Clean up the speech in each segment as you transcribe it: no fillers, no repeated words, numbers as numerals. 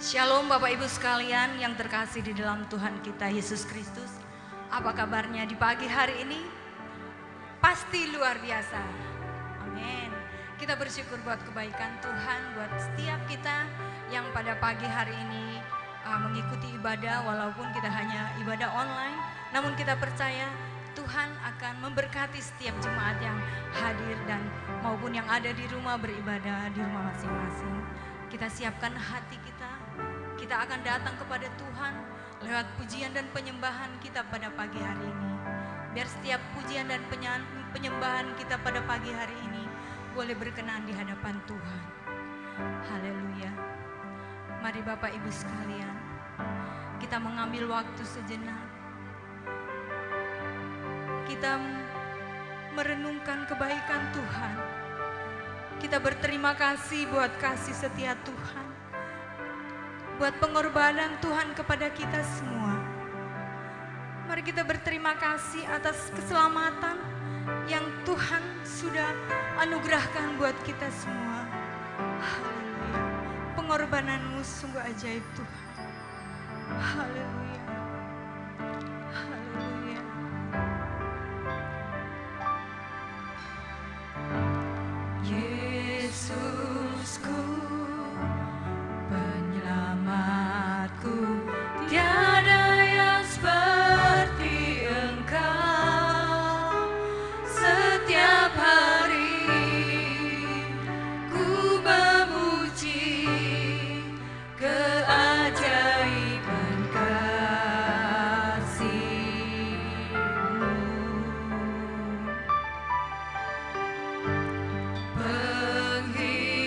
Shalom Bapak Ibu sekalian yang terkasih di dalam Tuhan kita Yesus Kristus. Apa kabarnya di pagi hari ini? Pasti luar biasa. Amin. Kita bersyukur buat kebaikan Tuhan, buat setiap kita yang pada pagi hari ini mengikuti ibadah, walaupun kita hanya ibadah online. Namun kita percaya Tuhan akan memberkati setiap jemaat yang hadir dan maupun yang ada di rumah beribadah di rumah masing-masing. Kita siapkan hati kita akan datang kepada Tuhan lewat pujian dan penyembahan kita pada pagi hari ini. Biar setiap pujian dan penyembahan kita pada pagi hari ini boleh berkenan di hadapan Tuhan. Haleluya. Mari Bapak Ibu sekalian, kita mengambil waktu sejenak. Kita merenungkan kebaikan Tuhan. Kita berterima kasih buat kasih setia Tuhan, buat pengorbanan Tuhan kepada kita semua. Mari kita berterima kasih atas keselamatan yang Tuhan sudah anugerahkan buat kita semua. Haleluya. Pengorbananmu sungguh ajaib Tuhan. Haleluya. Haleluya. Yesusku, penyelamatku, tiada yang seperti Engkau. Setiap hari ku memuji keajaiban kasih-Mu. Penghibur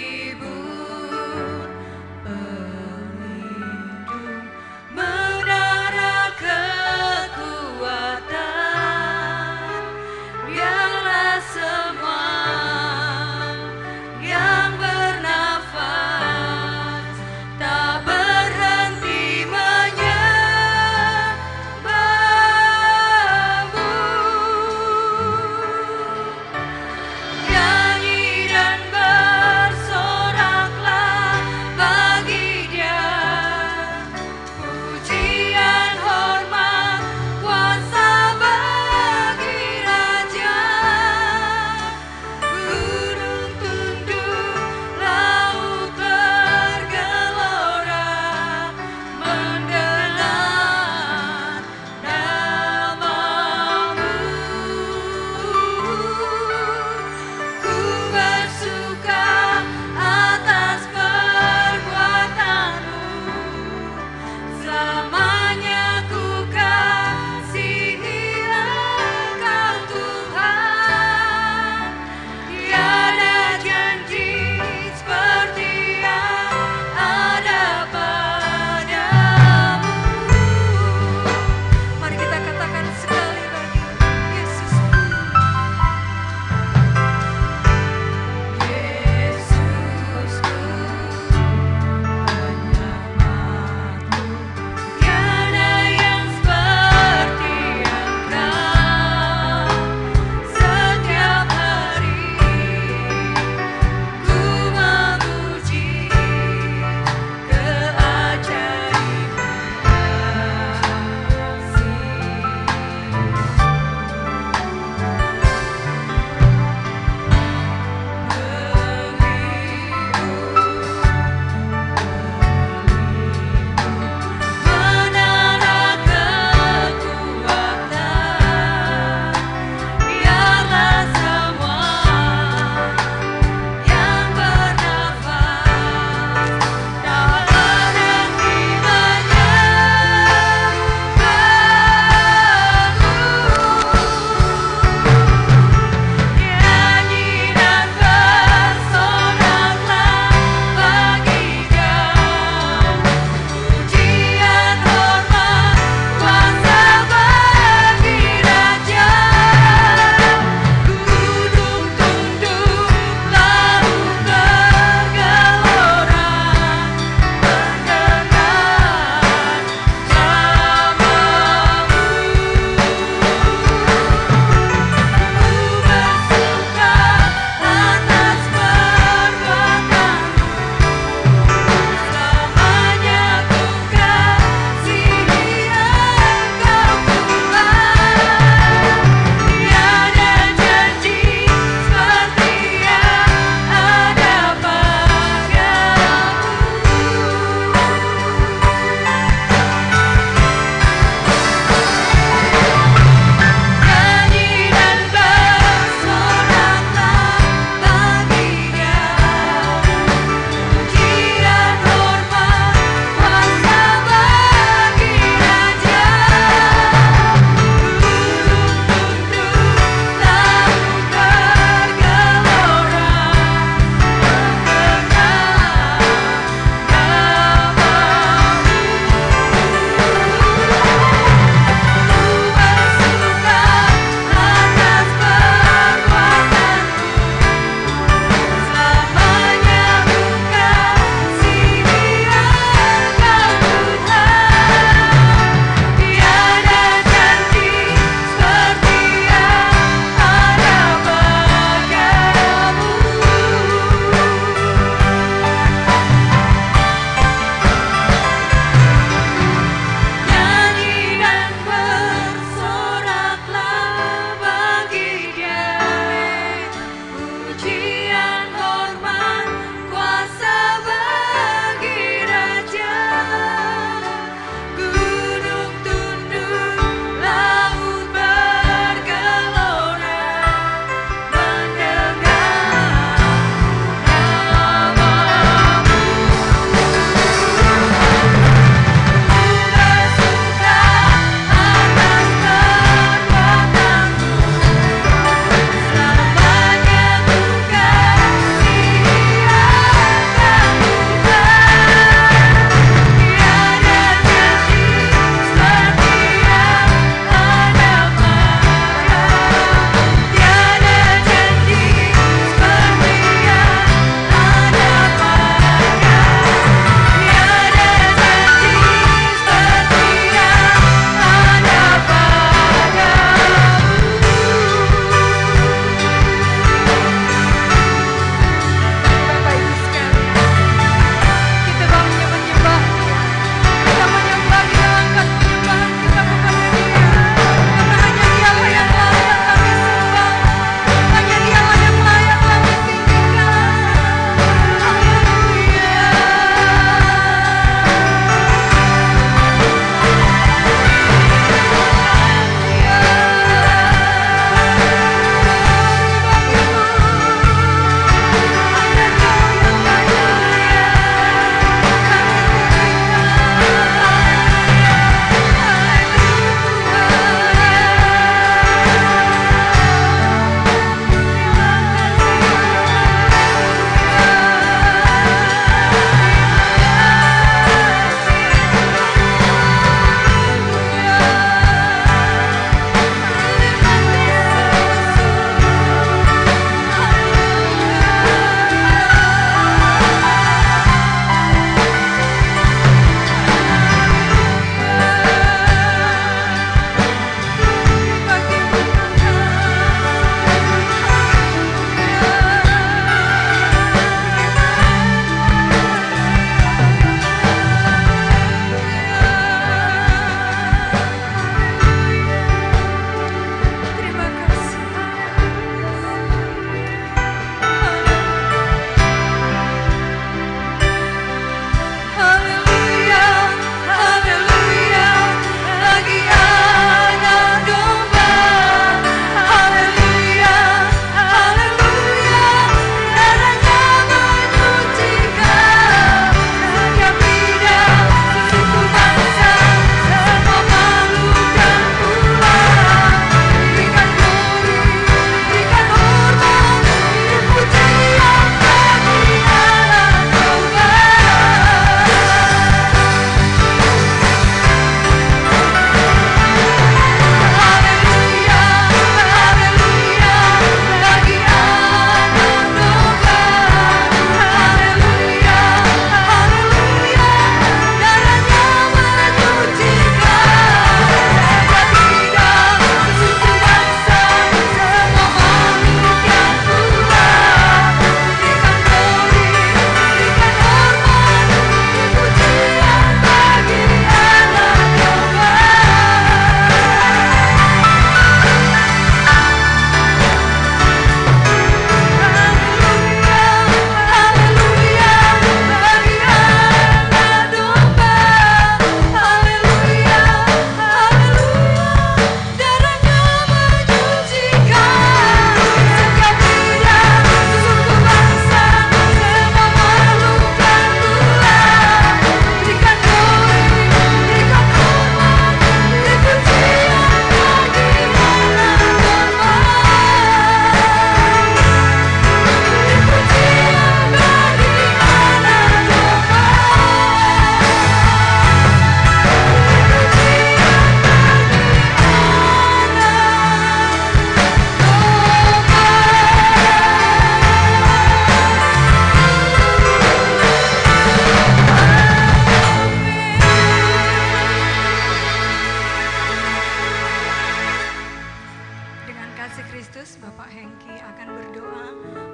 Pak Hengki akan berdoa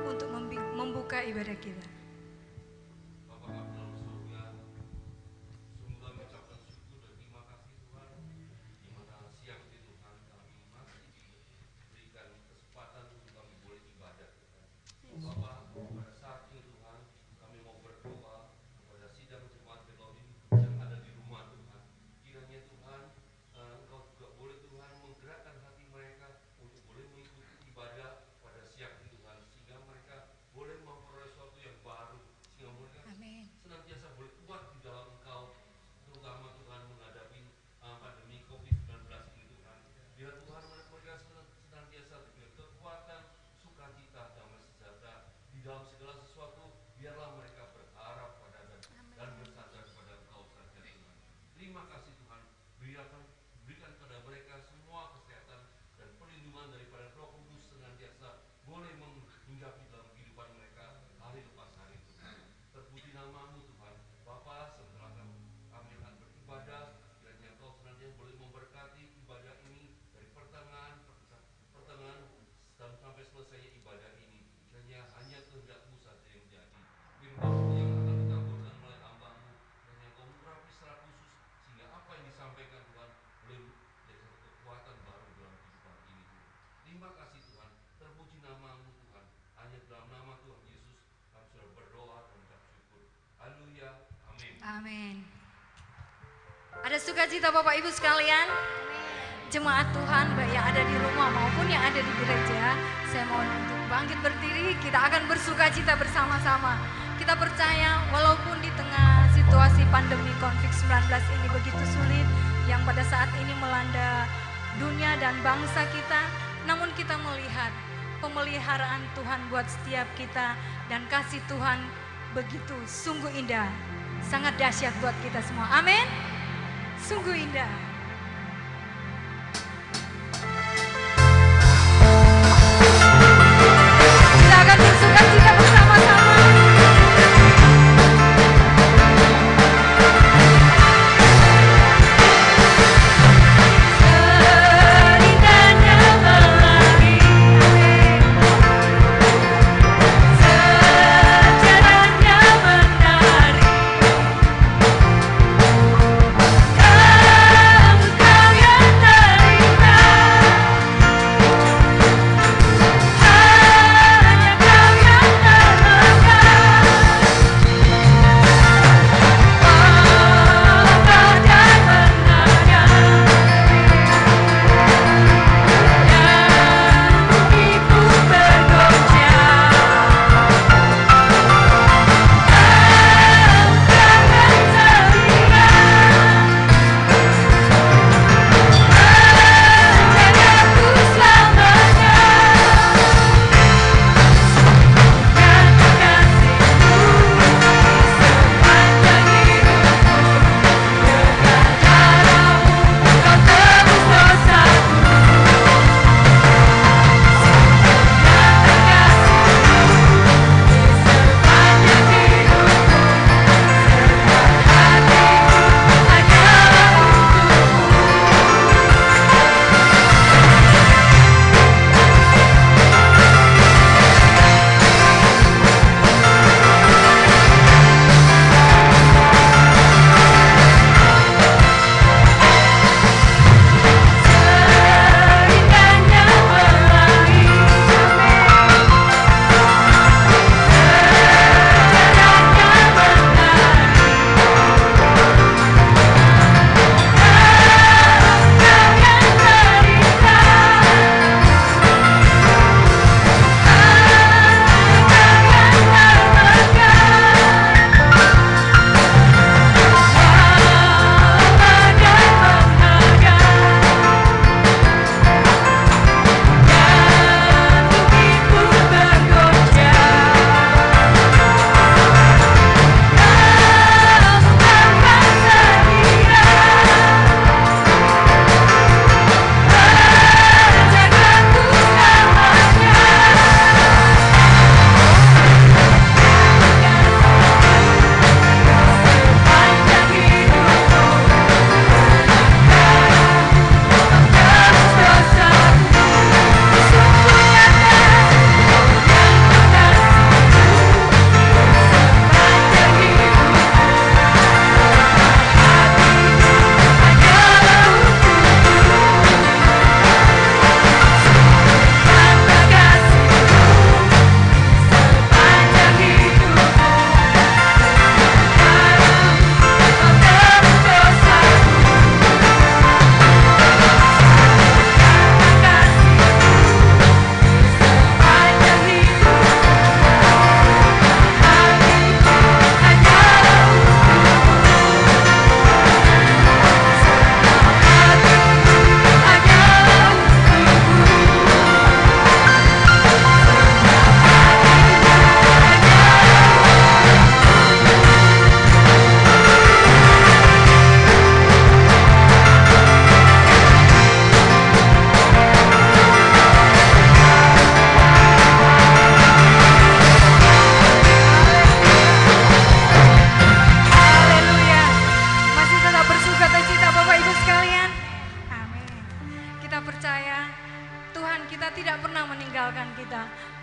untuk membuka ibadah kita. Amin. Ada sukacita Bapak Ibu sekalian? Jemaat Tuhan baik yang ada di rumah maupun yang ada di gereja, saya mohon untuk bangkit berdiri, kita akan bersukacita bersama-sama. Kita percaya walaupun di tengah situasi pandemi COVID-19 ini begitu sulit yang pada saat ini melanda dunia dan bangsa kita, namun kita melihat pemeliharaan Tuhan buat setiap kita dan kasih Tuhan begitu sungguh indah, sangat dahsyat buat kita semua. Amin. Sungguh indah. Kita akan bersukacita bersama-sama. Sejarahnya menari.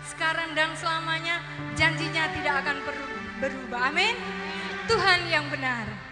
sekarang dan selamanya, janjinya tidak akan berubah. Amin. Tuhan yang benar.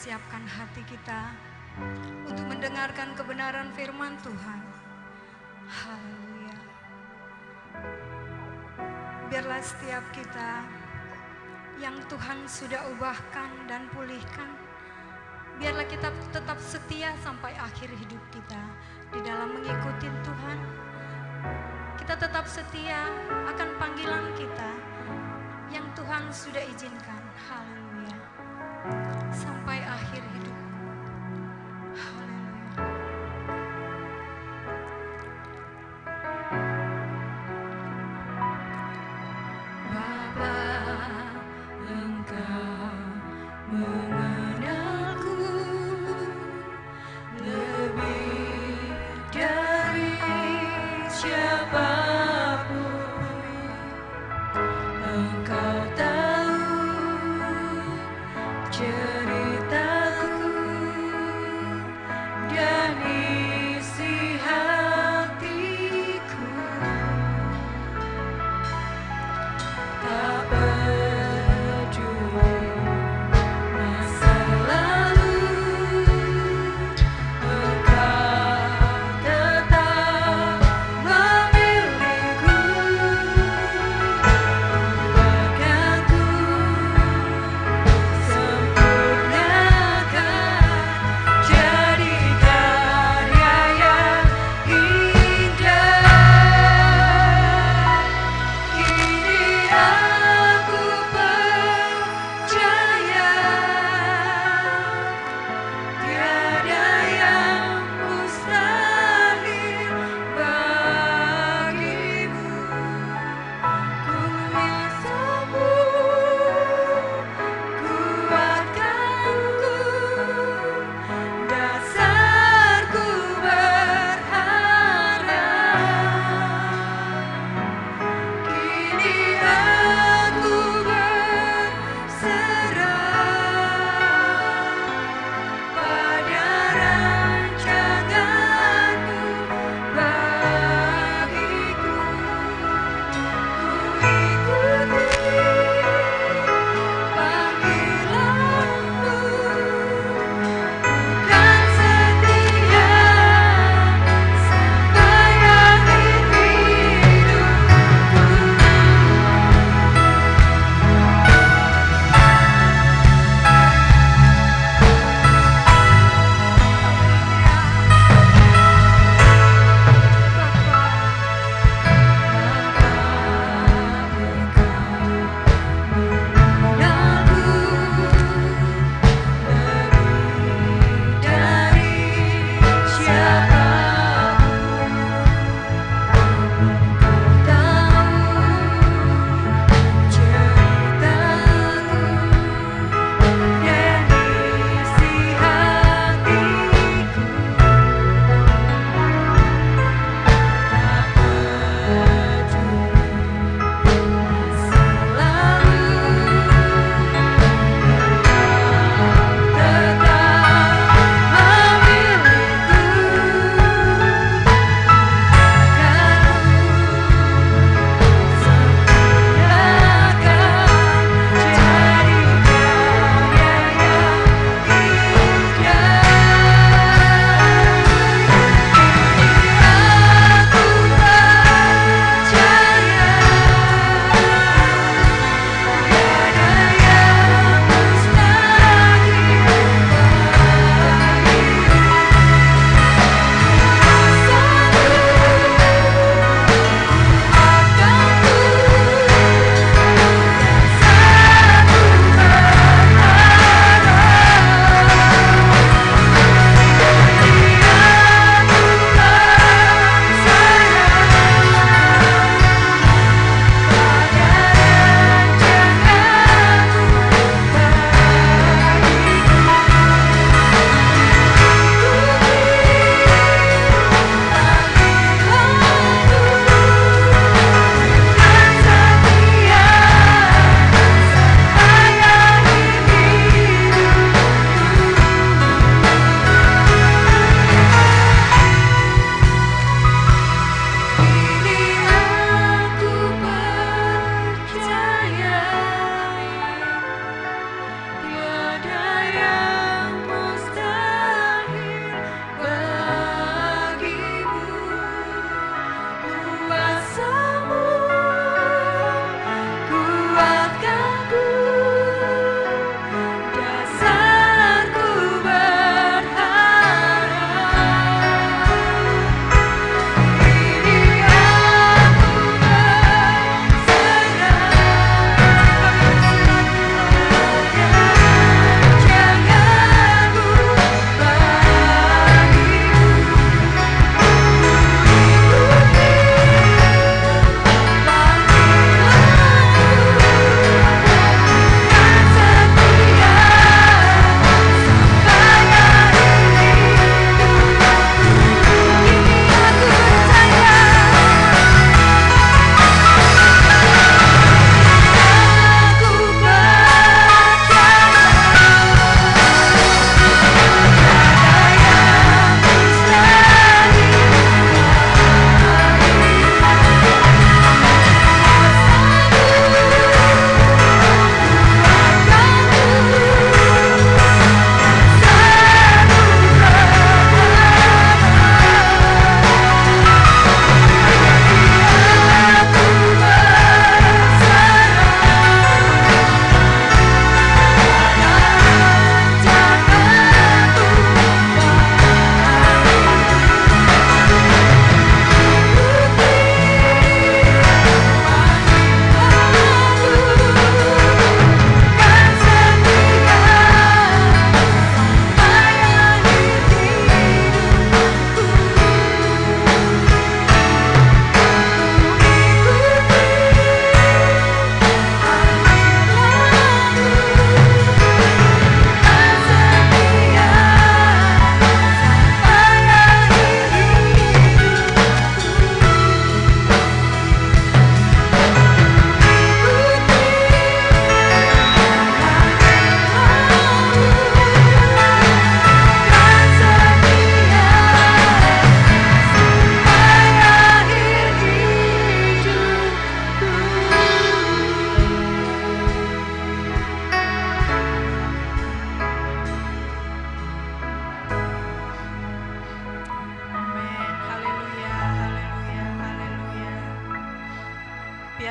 siapkan hati kita untuk mendengarkan kebenaran firman Tuhan. Haleluya. Biarlah setiap kita yang Tuhan sudah ubahkan dan pulihkan, biarlah kita tetap setia sampai akhir hidup kita di dalam mengikuti Tuhan. Kita tetap setia akan panggilan kita yang Tuhan sudah izinkan. Haleluya. Sampai akhir hidup. Haleluya. Bapa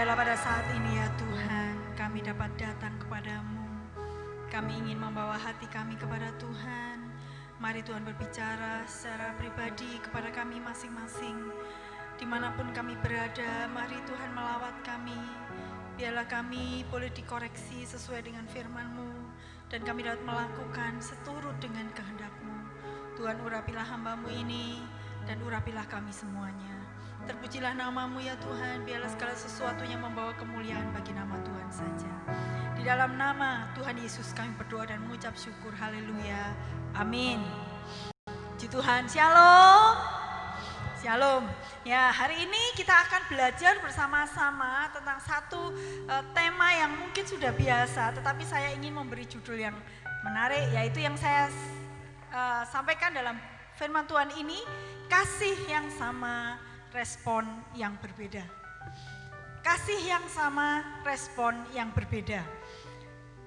Biarlah pada saat ini ya Tuhan, kami dapat datang kepadamu. Kami ingin membawa hati kami kepada Tuhan. Mari Tuhan berbicara secara pribadi kepada kami masing-masing. Dimanapun kami berada, mari Tuhan melawat kami. Biarlah kami boleh dikoreksi sesuai dengan firman-Mu, dan kami dapat melakukan seturut dengan kehendak-Mu. Tuhan, urapilah hamba-Mu ini, dan urapilah kami semuanya. Terpujilah nama-Mu ya Tuhan, biarlah segala sesuatunya membawa kemuliaan bagi nama Tuhan saja. Di dalam nama Tuhan Yesus kami berdoa dan mengucap syukur, haleluya, amin. Puji Tuhan, shalom. Shalom. Ya, hari ini kita akan belajar bersama-sama tentang satu tema yang mungkin sudah biasa, tetapi saya ingin memberi judul yang menarik, yaitu yang saya sampaikan dalam firman Tuhan ini, kasih yang sama, respon yang berbeda. Kasih yang sama, respon yang berbeda.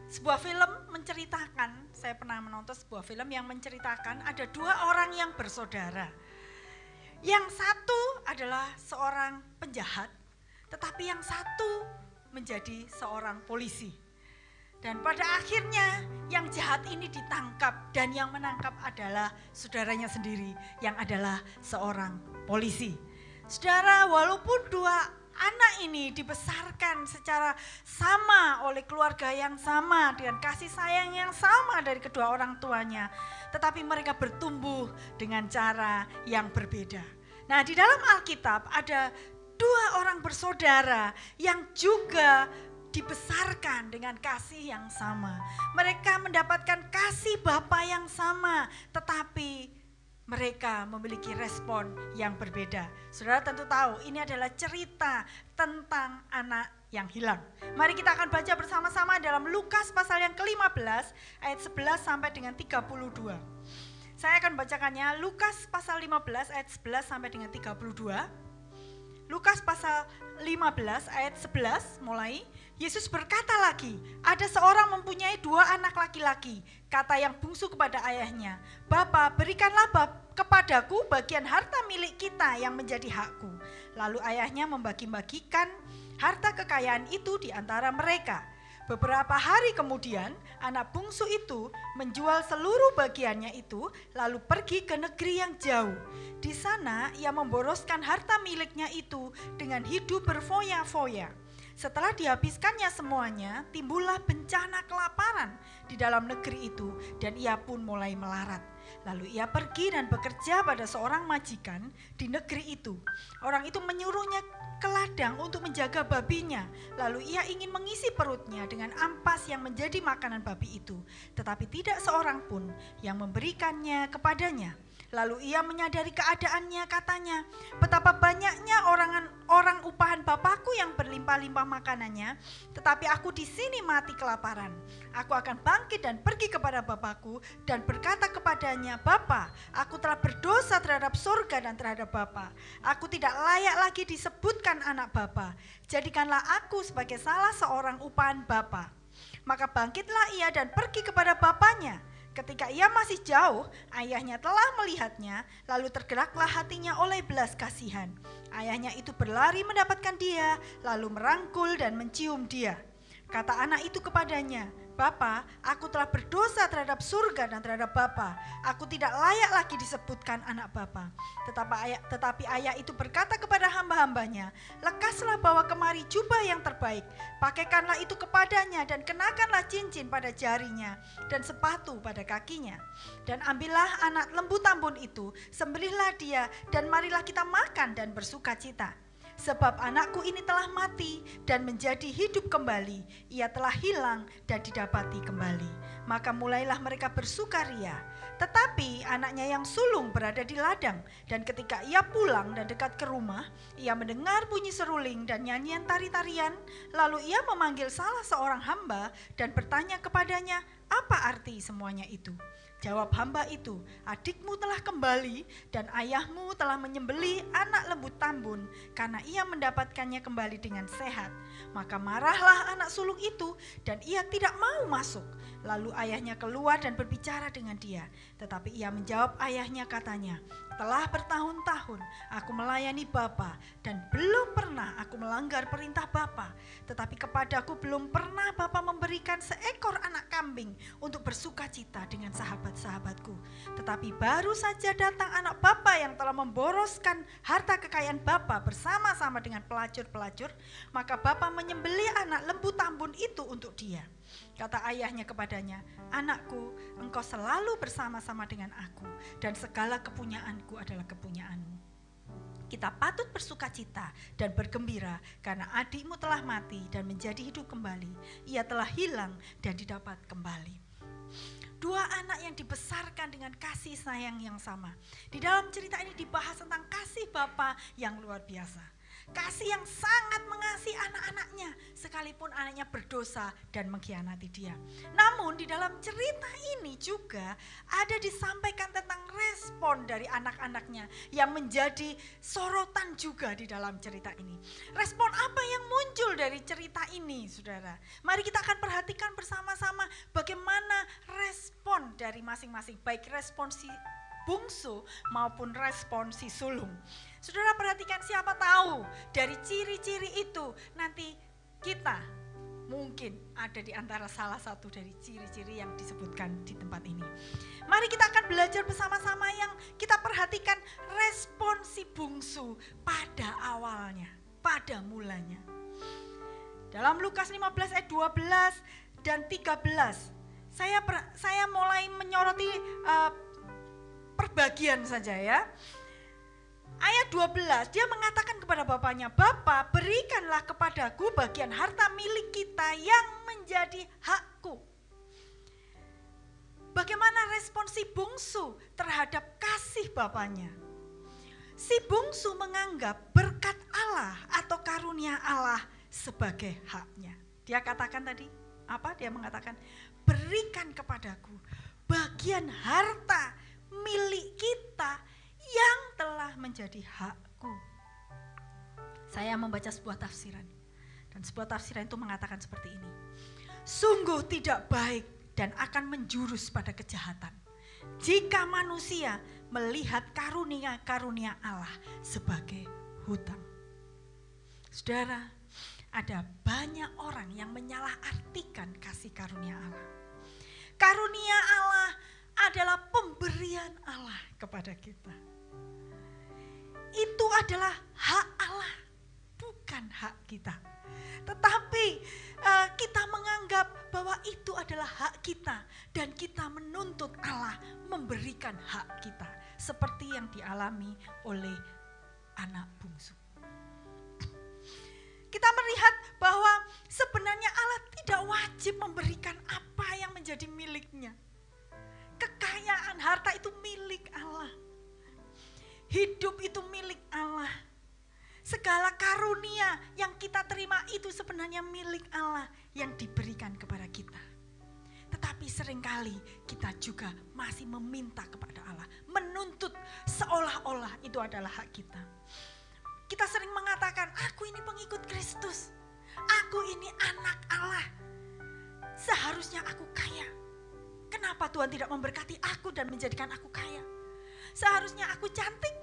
Sebuah film menceritakan, saya pernah menonton sebuah film yang menceritakan ada dua orang yang bersaudara. Yang satu adalah seorang penjahat, tetapi yang satu menjadi seorang polisi. Dan pada akhirnya yang jahat ini ditangkap, dan yang menangkap adalah saudaranya sendiri yang adalah seorang polisi. Saudara, walaupun dua anak ini dibesarkan secara sama oleh keluarga yang sama dengan kasih sayang yang sama dari kedua orang tuanya, tetapi mereka bertumbuh dengan cara yang berbeda. Nah, di dalam Alkitab ada dua orang bersaudara yang juga dibesarkan dengan kasih yang sama. Mereka mendapatkan kasih Bapa yang sama, tetapi mereka memiliki respon yang berbeda. Saudara tentu tahu ini adalah cerita tentang anak yang hilang. Mari kita akan baca bersama-sama dalam Lukas pasal yang ke-15 ayat 11 sampai dengan 32. Saya akan bacakannya, Lukas pasal 15 ayat 11 sampai dengan 32. Lukas pasal 15 ayat 11 mulai. Yesus berkata lagi, ada seorang mempunyai dua anak laki-laki. Kata yang bungsu kepada ayahnya, Bapa, berikanlah kepadaku bagian harta milik kita yang menjadi hakku. Lalu ayahnya membagi-bagikan harta kekayaan itu di antara mereka. Beberapa hari kemudian, anak bungsu itu menjual seluruh bagiannya itu, lalu pergi ke negeri yang jauh. Di sana ia memboroskan harta miliknya itu dengan hidup berfoya-foya. Setelah dihabiskannya semuanya, timbullah bencana kelaparan di dalam negeri itu, dan ia pun mulai melarat. Lalu ia pergi dan bekerja pada seorang majikan di negeri itu. Orang itu menyuruhnya ke ladang untuk menjaga babinya. Lalu ia ingin mengisi perutnya dengan ampas yang menjadi makanan babi itu. Tetapi tidak seorang pun yang memberikannya kepadanya. Lalu ia menyadari keadaannya, katanya, betapa banyaknya orang upahan Bapakku yang berlimpah-limpah makanannya, tetapi aku di sini mati kelaparan. Aku akan bangkit dan pergi kepada Bapakku dan berkata kepadanya, Bapa, aku telah berdosa terhadap surga dan terhadap Bapa. Aku tidak layak lagi disebutkan anak Bapa. Jadikanlah aku sebagai salah seorang upahan Bapa. Maka bangkitlah ia dan pergi kepada bapaknya. Ketika ia masih jauh, ayahnya telah melihatnya, lalu tergeraklah hatinya oleh belas kasihan. Ayahnya itu berlari mendapatkan dia, lalu merangkul dan mencium dia. Kata anak itu kepadanya, Bapa, aku telah berdosa terhadap surga dan terhadap Bapa. Aku tidak layak lagi disebutkan anak Bapa. Tetapi ayah itu berkata kepada hamba-hambanya, lekaslah bawa kemari jubah yang terbaik, pakaikanlah itu kepadanya dan kenakanlah cincin pada jarinya dan sepatu pada kakinya. Dan ambillah anak lembu tambun itu, sembelihlah dia, dan marilah kita makan dan bersuka cita. Sebab anakku ini telah mati dan menjadi hidup kembali, ia telah hilang dan didapati kembali. Maka mulailah mereka bersukaria. Tetapi anaknya yang sulung berada di ladang, dan ketika ia pulang dan dekat ke rumah, ia mendengar bunyi seruling dan nyanyian tari-tarian. Lalu ia memanggil salah seorang hamba dan bertanya kepadanya, apa arti semuanya itu? Jawab hamba itu, adikmu telah kembali dan ayahmu telah menyembelih anak lembu tambun karena ia mendapatkannya kembali dengan sehat. Maka marahlah anak sulung itu dan ia tidak mau masuk. Lalu ayahnya keluar dan berbicara dengan dia. Tetapi ia menjawab ayahnya, katanya, Telah bertahun-tahun aku melayani Bapa dan belum pernah aku melanggar perintah Bapa. Tetapi kepadaku belum pernah Bapa memberikan seekor anak kambing untuk bersukacita dengan sahabat-sahabatku. Tetapi baru saja datang anak Bapa yang telah memboroskan harta kekayaan Bapa bersama-sama dengan pelacur-pelacur. Maka Bapa menyembelih anak lembu tambun itu untuk dia. Kata ayahnya kepadanya, "Anakku, engkau selalu bersama-sama dengan aku, dan segala kepunyaanku adalah kepunyaanmu. Kita patut bersukacita dan bergembira karena adikmu telah mati dan menjadi hidup kembali. Ia telah hilang dan didapat kembali." Dua anak yang dibesarkan dengan kasih sayang yang sama. Di dalam cerita ini dibahas tentang kasih Bapa yang luar biasa. Kasih yang sangat mengasihi anak-anaknya sekalipun anaknya berdosa dan mengkhianati dia. Namun di dalam cerita ini juga ada disampaikan tentang respon dari anak-anaknya yang menjadi sorotan juga di dalam cerita ini. Respon apa yang muncul dari cerita ini, saudara? Mari kita akan perhatikan bersama-sama bagaimana respon dari masing-masing, baik respon si bungsu maupun respon si sulung. Saudara perhatikan, siapa tahu dari ciri-ciri itu nanti kita mungkin ada di antara salah satu dari ciri-ciri yang disebutkan di tempat ini. Mari kita akan belajar bersama-sama yang kita perhatikan respon si bungsu pada awalnya, pada mulanya. Dalam Lukas 15 ayat 12 dan 13, saya mulai menyoroti perbagian saja ya. Ayat 12, dia mengatakan kepada bapaknya, "Bapa, berikanlah kepadaku bagian harta milik kita yang menjadi hakku." Bagaimana respon si bungsu terhadap kasih bapaknya? Si bungsu menganggap berkat Allah atau karunia Allah sebagai haknya. Dia katakan tadi, apa? Dia mengatakan, "Berikan kepadaku bagian harta milik kita yang telah menjadi hakku." Saya membaca sebuah tafsiran, dan sebuah tafsiran itu mengatakan seperti ini: "Sungguh tidak baik dan akan menjurus pada kejahatan jika manusia melihat karunia-karunia Allah sebagai hutang." Saudara, ada banyak orang yang menyalahartikan kasih karunia Allah. Karunia Allah adalah pemberian Allah kepada kita. Itu adalah hak Allah, bukan hak kita. Tetapi kita menganggap bahwa itu adalah hak kita dan kita menuntut Allah memberikan hak kita seperti yang dialami oleh anak bungsu. Kita melihat bahwa sebenarnya Allah tidak wajib memberikan apa yang menjadi miliknya. Kekayaan, harta itu milik Allah. Hidup itu milik Allah. Segala karunia yang kita terima itu sebenarnya milik Allah yang diberikan kepada kita. Tetapi seringkali kita juga masih meminta kepada Allah, menuntut seolah-olah itu adalah hak kita. Kita sering mengatakan, "Aku ini pengikut Kristus, aku ini anak Allah, seharusnya aku kaya. Kenapa Tuhan tidak memberkati aku dan menjadikan aku kaya? Seharusnya aku cantik.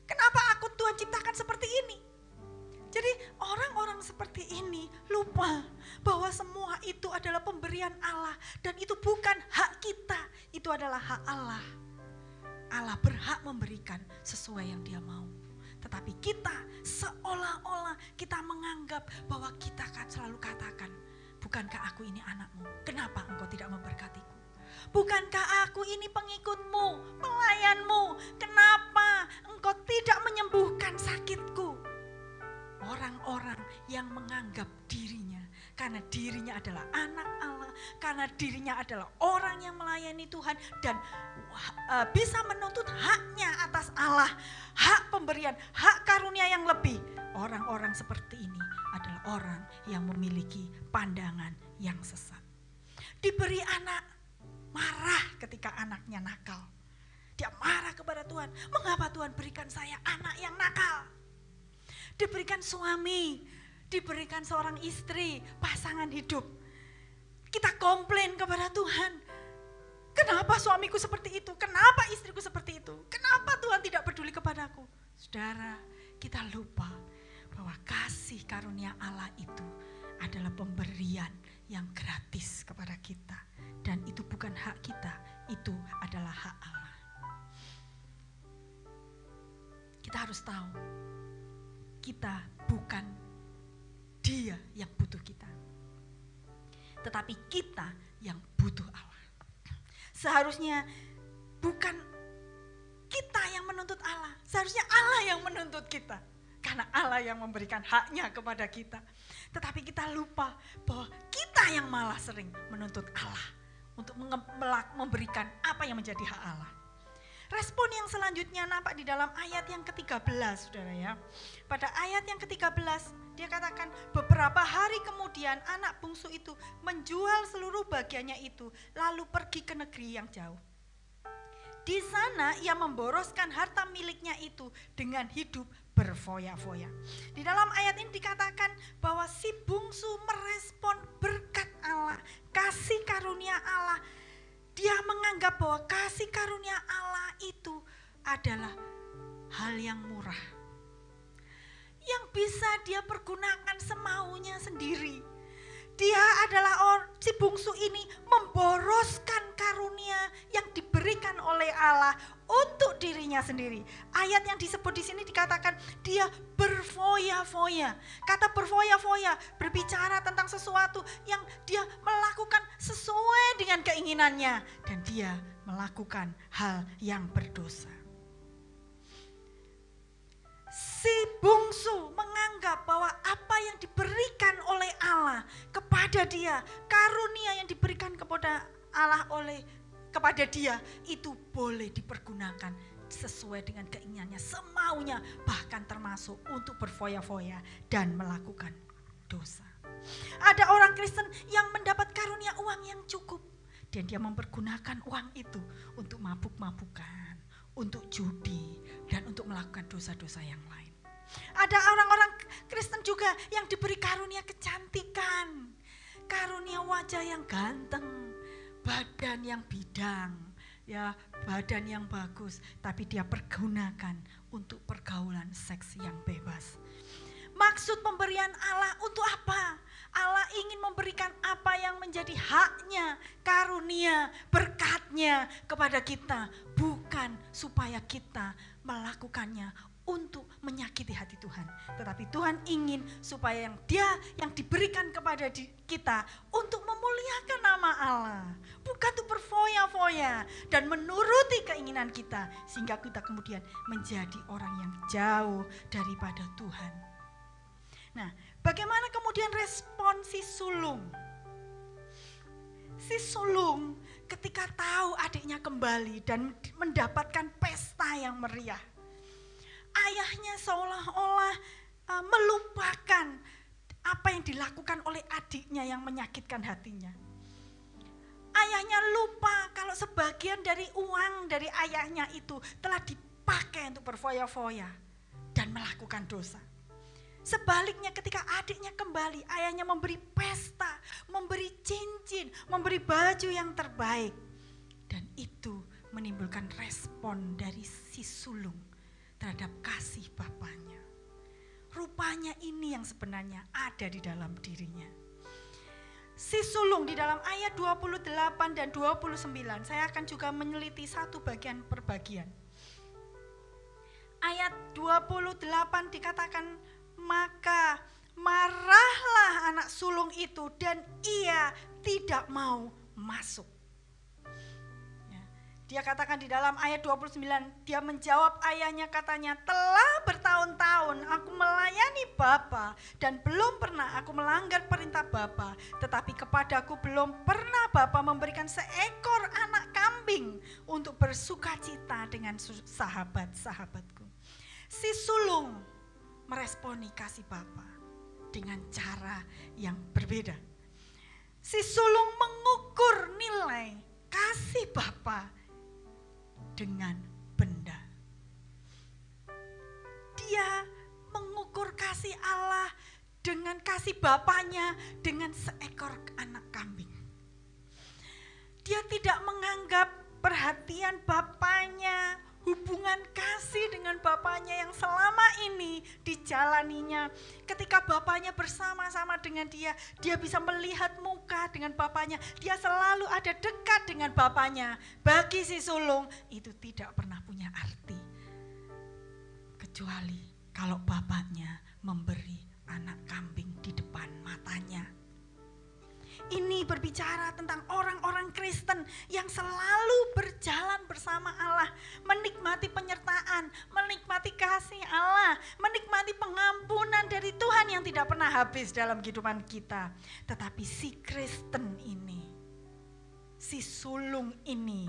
Kenapa aku Tuhan ciptakan seperti ini?" Jadi orang-orang seperti ini lupa bahwa semua itu adalah pemberian Allah dan itu bukan hak kita, itu adalah hak Allah. Allah berhak memberikan sesuai yang Dia mau. Tetapi kita seolah-olah kita menganggap bahwa kita akan selalu katakan, "Bukankah aku ini anakmu? Kenapa engkau tidak memberkatiku? Bukankah aku ini pengikutmu, pelayanmu? Kenapa engkau tidak menyembuhkan sakitku?" Orang-orang yang menganggap dirinya, karena dirinya adalah anak Allah, karena dirinya adalah orang yang melayani Tuhan dan bisa menuntut haknya atas Allah, hak pemberian, hak karunia yang lebih. Orang-orang seperti ini adalah orang yang memiliki pandangan yang sesat. Diberi anak, marah ketika anaknya nakal. Dia marah kepada Tuhan, "Mengapa Tuhan berikan saya anak yang nakal?" Diberikan suami, diberikan seorang istri, pasangan hidup. Kita komplain kepada Tuhan, Kenapa suamiku seperti itu? Kenapa istriku seperti itu? Kenapa Tuhan tidak peduli kepadaku? Saudara, kita lupa bahwa kasih karunia Allah itu adalah pemberian yang gratis kepada kita. Dan itu bukan hak kita, itu adalah hak Allah. Kita harus tahu, kita bukan Dia yang butuh kita, tetapi kita yang butuh Allah. Seharusnya bukan kita yang menuntut Allah, seharusnya Allah yang menuntut kita. Karena Allah yang memberikan haknya kepada kita. Tetapi kita lupa bahwa kita yang malah sering menuntut Allah untuk memberikan apa yang menjadi hak Allah. Respon yang selanjutnya nampak di dalam ayat yang ke-13, saudara ya. Pada ayat yang ke-13 dia katakan, beberapa hari kemudian anak bungsu itu menjual seluruh bagiannya itu lalu pergi ke negeri yang jauh. Di sana ia memboroskan harta miliknya itu dengan hidup berfoya-foya. Di dalam ayat ini dikatakan bahwa si bungsu merespon berkat Allah, kasih karunia Allah. Dia menganggap bahwa kasih karunia Allah itu adalah hal yang murah, yang bisa dia pergunakan semaunya sendiri. Dia adalah si bungsu ini memboroskan karunia yang diberikan oleh Allah untuk dirinya sendiri. Ayat yang disebut di sini dikatakan dia berfoya-foya. Kata berfoya-foya berbicara tentang sesuatu yang dia melakukan sesuai dengan keinginannya dan dia melakukan hal yang berdosa. Si bungsu menganggap bahwa apa yang diberikan oleh Allah kepada dia, karunia yang diberikan kepada Allah kepada dia itu boleh dipergunakan sesuai dengan keinginannya, semaunya, bahkan termasuk untuk berfoya-foya dan melakukan dosa. Ada orang Kristen yang mendapat karunia uang yang cukup dan dia mempergunakan uang itu untuk mabuk-mabukan, untuk judi, dan untuk melakukan dosa-dosa yang lain. Ada orang-orang Kristen juga yang diberi karunia kecantikan, karunia wajah yang ganteng, badan yang bidang, ya badan yang bagus, tapi dia pergunakan untuk pergaulan seks yang bebas. Maksud pemberian Allah untuk apa? Allah ingin memberikan apa yang menjadi haknya, karunia, berkatnya kepada kita, bukan supaya kita melakukannya untuk menyakiti hati Tuhan. Tetapi Tuhan ingin supaya yang diberikan kepada kita untuk memuliakan nama Allah, bukan untuk berfoya-foya dan menuruti keinginan kita, sehingga kita kemudian menjadi orang yang jauh daripada Tuhan. Nah, bagaimana kemudian respon si sulung? Si sulung ketika tahu adiknya kembali dan mendapatkan pesta yang meriah, ayahnya seolah-olah melupakan apa yang dilakukan oleh adiknya yang menyakitkan hatinya. Ayahnya lupa kalau sebagian dari uang dari ayahnya itu telah dipakai untuk berfoya-foya dan melakukan dosa. Sebaliknya ketika adiknya kembali, ayahnya memberi pesta, memberi cincin, memberi baju yang terbaik. Dan itu menimbulkan respon dari si sulung terhadap kasih bapaknya. Rupanya ini yang sebenarnya ada di dalam dirinya. Si sulung di dalam ayat 28 dan 29, saya akan juga meneliti satu bagian per bagian. Ayat 28 dikatakan, maka marahlah anak sulung itu dan ia tidak mau masuk. Dia katakan di dalam ayat 29, dia menjawab ayahnya, katanya, telah bertahun-tahun aku melayani Bapa dan belum pernah aku melanggar perintah Bapa, tetapi kepadaku belum pernah Bapa memberikan seekor anak kambing untuk bersukacita dengan sahabat-sahabatku. Si sulung meresponi kasih Bapa dengan cara yang berbeda. Si sulung mengukur nilai kasih Bapa dengan benda. Dia mengukur kasih Allah dengan kasih Bapanya dengan seekor anak kambing. Dia tidak menganggap perhatian bapaknya, hubungan kasih dengan bapaknya yang selama ini dijalaninya. Ketika bapaknya bersama-sama dengan dia bisa melihat muka dengan bapaknya, dia selalu ada dekat dengan bapaknya. Bagi si sulung itu tidak pernah punya arti, kecuali kalau bapaknya memberi anak kambing di depan matanya. Ini berbicara tentang orang-orang Kristen yang selalu berjalan bersama Allah, menikmati penyertaan, menikmati kasih Allah, menikmati pengampunan dari Tuhan yang tidak pernah habis dalam kehidupan kita. Tetapi si Kristen ini, si sulung ini,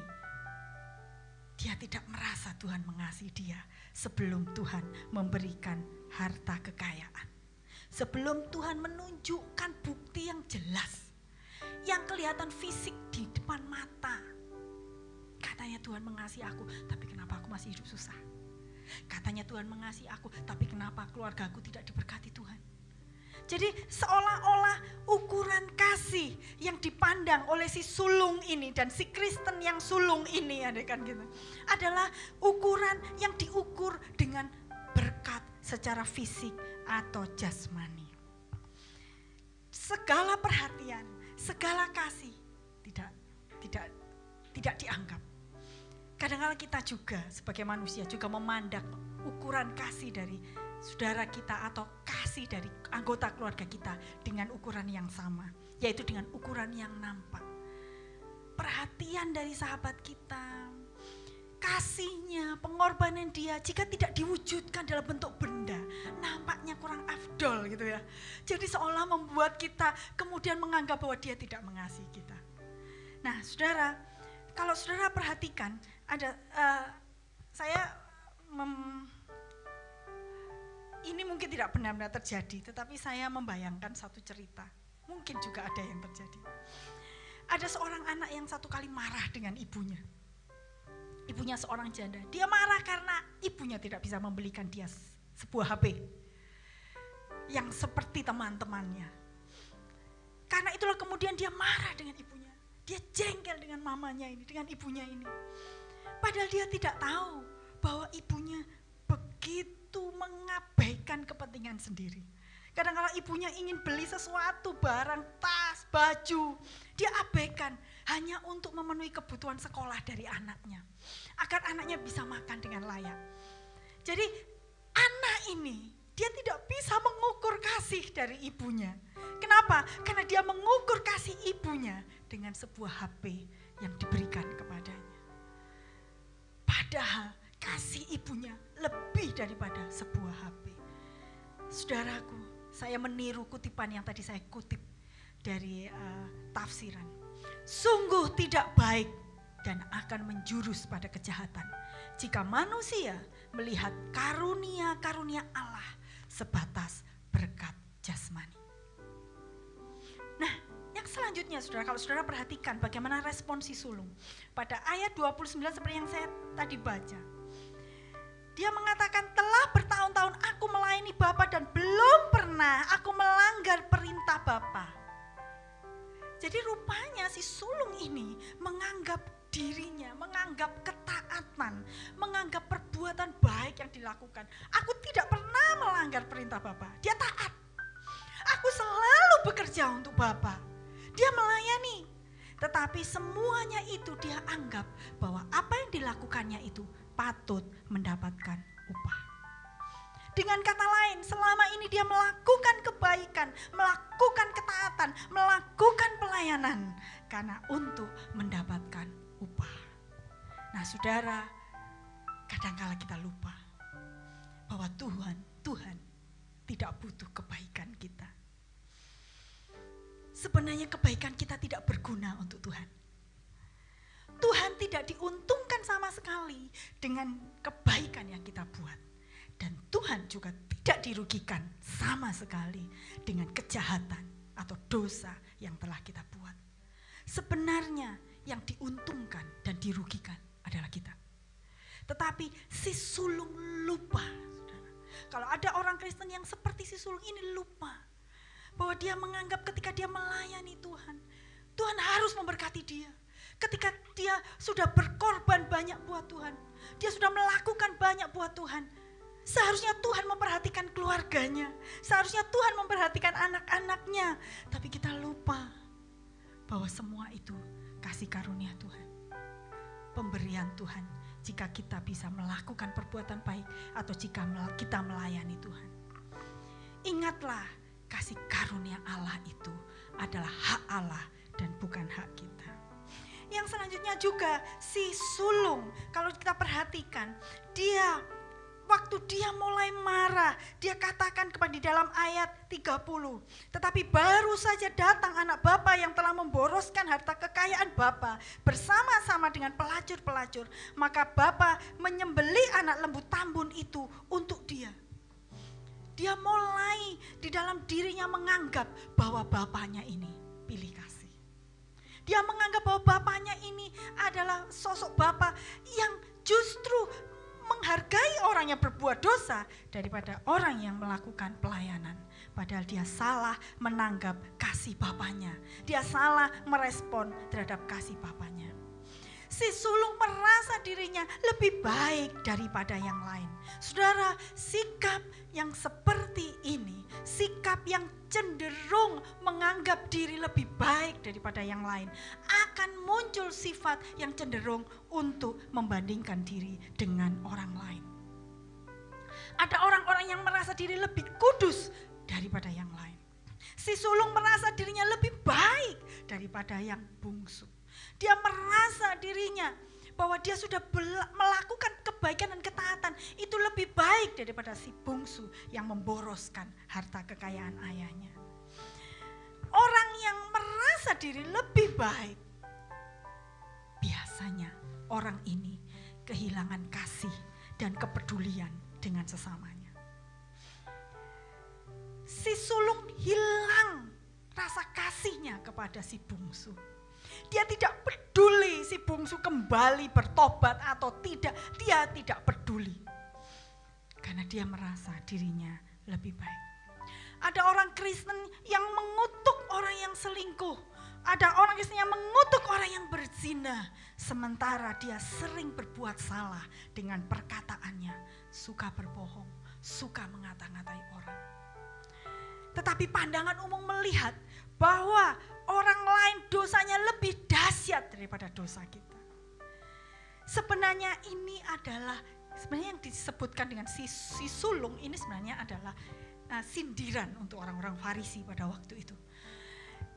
dia tidak merasa Tuhan mengasihi dia sebelum Tuhan memberikan harta kekayaan. Sebelum Tuhan menunjukkan bukti yang jelas, yang kelihatan fisik di depan mata. Katanya Tuhan mengasihi aku, tapi kenapa aku masih hidup susah? Katanya Tuhan mengasihi aku, tapi kenapa keluarga aku tidak diberkati Tuhan? Jadi seolah-olah ukuran kasih yang dipandang oleh si sulung ini dan si Kristen yang sulung ini gitu, adalah ukuran yang diukur dengan berkat secara fisik atau jasmani. Segala perhatian, segala kasih tidak dianggap. Kadang-kadang kita juga sebagai manusia juga memandang ukuran kasih dari saudara kita atau kasih dari anggota keluarga kita dengan ukuran yang sama, yaitu dengan ukuran yang nampak. Perhatian dari sahabat kita, kasihnya, pengorbanan dia, jika tidak diwujudkan dalam bentuk benda, nampaknya kurang afdol gitu ya. Jadi seolah membuat kita kemudian menganggap bahwa dia tidak mengasihi kita. Nah saudara, kalau saudara perhatikan, ada ini mungkin tidak benar-benar terjadi, tetapi saya membayangkan satu cerita, mungkin juga ada yang terjadi. Ada seorang anak yang satu kali marah dengan ibunya. Ibunya seorang janda. Dia marah karena ibunya tidak bisa membelikan dia sebuah HP yang seperti teman-temannya. Karena itulah kemudian dia marah dengan ibunya. Dia jengkel dengan mamanya ini, dengan ibunya ini. Padahal dia tidak tahu bahwa ibunya begitu mengabaikan kepentingan sendiri. Kadang-kadang ibunya ingin beli sesuatu, barang, tas, baju, dia abaikan hanya untuk memenuhi kebutuhan sekolah dari anaknya, agar anaknya bisa makan dengan layak. Jadi anak ini dia tidak bisa mengukur kasih dari ibunya. Kenapa? Karena dia mengukur kasih ibunya dengan sebuah HP yang diberikan kepadanya. Padahal kasih ibunya lebih daripada sebuah HP. Saudaraku, saya meniru kutipan yang tadi saya kutip dari tafsiran. Sungguh tidak baik dan akan menjurus pada kejahatan jika manusia melihat karunia-karunia Allah sebatas berkat jasmani. Nah, yang selanjutnya saudara, kalau saudara perhatikan bagaimana respon si sulung. Pada ayat 29 seperti yang saya tadi baca. Dia mengatakan, telah bertahun-tahun aku melayani Bapa dan belum pernah aku melanggar perintah Bapa. Jadi rupanya si sulung ini menganggap dirinya, menganggap ketaatan, menganggap perbuatan baik yang dilakukan. Aku tidak pernah melanggar perintah Bapa. Dia taat. Aku selalu bekerja untuk Bapa. Dia melayani. Tetapi semuanya itu dia anggap bahwa apa yang dilakukannya itu patut mendapatkan upah. Dengan kata lain, selama ini dia melakukan kebaikan, melakukan ketaatan, melakukan pelayanan karena untuk mendapatkan upah. Nah saudara, kadang-kala kita lupa bahwa Tuhan tidak butuh kebaikan kita. Sebenarnya kebaikan kita tidak berguna untuk Tuhan. Tuhan tidak diuntungkan sama sekali dengan kebaikan yang kita buat. Dan Tuhan juga tidak dirugikan sama sekali dengan kejahatan atau dosa yang telah kita buat. Sebenarnya yang diuntungkan dan dirugikan adalah kita. Tetapi si sulung lupa, saudara. Kalau ada orang Kristen yang seperti si sulung ini lupa bahwa dia menganggap ketika dia melayani Tuhan, Tuhan harus memberkati dia. ketika dia sudah berkorban banyak buat Tuhan, dia sudah melakukan banyak buat Tuhan, seharusnya Tuhan memperhatikan keluarganya, seharusnya Tuhan memperhatikan anak-anaknya. Tapi kita lupa bahwa semua itu kasih karunia Tuhan, pemberian Tuhan, jika kita bisa melakukan perbuatan baik atau jika kita melayani Tuhan. Ingatlah, kasih karunia Allah itu adalah hak Allah dan bukan hak kita. Yang selanjutnya juga si sulung, kalau kita perhatikan, waktu dia mulai marah, dia katakan kepada di dalam ayat 30, tetapi baru saja datang anak bapa yang telah memboroskan harta kekayaan bapa bersama-sama dengan pelacur-pelacur, maka bapa menyembelih anak lembu tambun itu untuk dia. Dia mulai di dalam dirinya menganggap bahwa bapaknya ini pilih kasih. Dia menganggap bahwa bapaknya ini adalah sosok bapa yang justru menghargai orang yang berbuat dosa daripada orang yang melakukan pelayanan. Padahal dia salah menanggap kasih bapaknya. Dia salah merespon terhadap kasih bapaknya. Si sulung merasa dirinya lebih baik daripada yang lain. Saudara, sikap yang seperti ini, sikap yang cenderung menganggap diri lebih baik daripada yang lain, akan muncul sifat yang cenderung untuk membandingkan diri dengan orang lain. Ada orang-orang yang merasa diri lebih kudus daripada yang lain. Si sulung merasa dirinya lebih baik daripada yang bungsu. Dia merasa dirinya bahwa dia sudah melakukan kebaikan dan ketaatan itu lebih baik daripada si bungsu yang memboroskan harta kekayaan ayahnya. Orang yang merasa diri lebih baik, biasanya orang ini kehilangan kasih dan kepedulian dengan sesamanya. Si sulung hilang rasa kasihnya kepada si bungsu. Dia tidak peduli si bungsu kembali bertobat atau tidak. Dia tidak peduli. Karena dia merasa dirinya lebih baik. Ada orang Kristen yang mengutuk orang yang selingkuh. Ada orang Kristen yang mengutuk orang yang berzina. Sementara dia sering berbuat salah dengan perkataannya. Suka berbohong, suka mengata-ngatai orang. Tetapi pandangan umum melihat bahwa orang lain dosanya lebih dahsyat daripada dosa kita. Sebenarnya ini adalah, sebenarnya yang disebutkan dengan si sulung ini sebenarnya adalah sindiran untuk orang-orang Farisi pada waktu itu.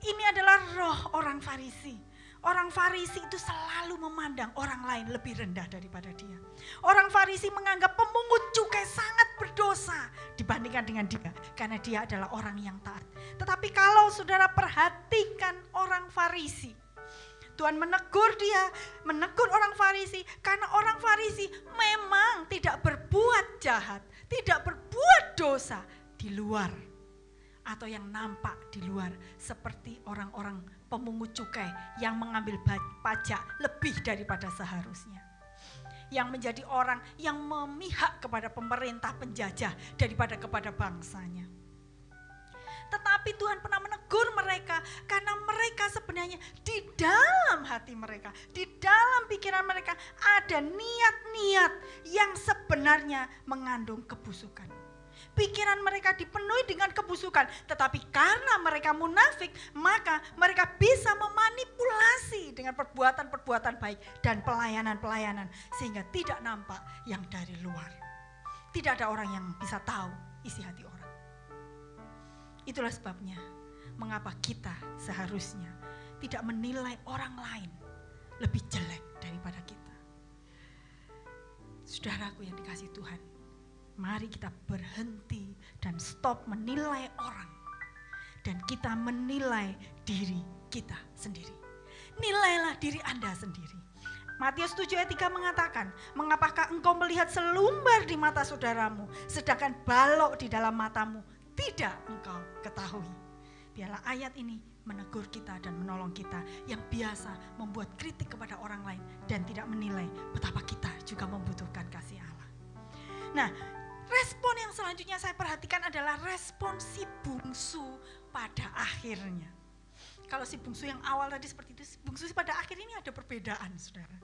Ini adalah roh orang Farisi. Orang Farisi itu selalu memandang orang lain lebih rendah daripada dia. Orang Farisi menganggap pemungut cukai sangat berdosa dibandingkan dengan dia, karena dia adalah orang yang taat. Tetapi kalau saudara perhatikan orang Farisi, Tuhan menegur dia, menegur orang Farisi, karena orang Farisi memang tidak berbuat jahat, tidak berbuat dosa di luar atau yang nampak di luar, seperti orang-orang pemungut cukai yang mengambil pajak lebih daripada seharusnya, yang menjadi orang yang memihak kepada pemerintah penjajah daripada kepada bangsanya. Tetapi Tuhan pernah menegur mereka karena mereka sebenarnya di dalam hati mereka, di dalam pikiran mereka ada niat-niat yang sebenarnya mengandung kebusukan. Pikiran mereka dipenuhi dengan kebusukan, tetapi karena mereka munafik, maka mereka bisa memanipulasi dengan perbuatan-perbuatan baik dan pelayanan-pelayanan sehingga tidak nampak yang dari luar. Tidak ada orang yang bisa tahu isi hati orang. Itulah sebabnya mengapa kita seharusnya tidak menilai orang lain lebih jelek daripada kita. Saudaraku yang dikasihi Tuhan, mari kita berhenti dan stop menilai orang. Dan kita menilai diri kita sendiri. Nilailah diri Anda sendiri. Matius 7 ayat 3 mengatakan, mengapakah engkau melihat selumbar di mata saudaramu, sedangkan balok di dalam matamu tidak engkau ketahui. Biarlah ayat ini menegur kita dan menolong kita yang biasa membuat kritik kepada orang lain dan tidak menilai betapa kita juga membutuhkan kasih Allah. Nah, respon yang selanjutnya saya perhatikan adalah respon si bungsu pada akhirnya. Kalau si bungsu yang awal tadi seperti itu, si bungsu pada akhir ini ada perbedaan, saudara.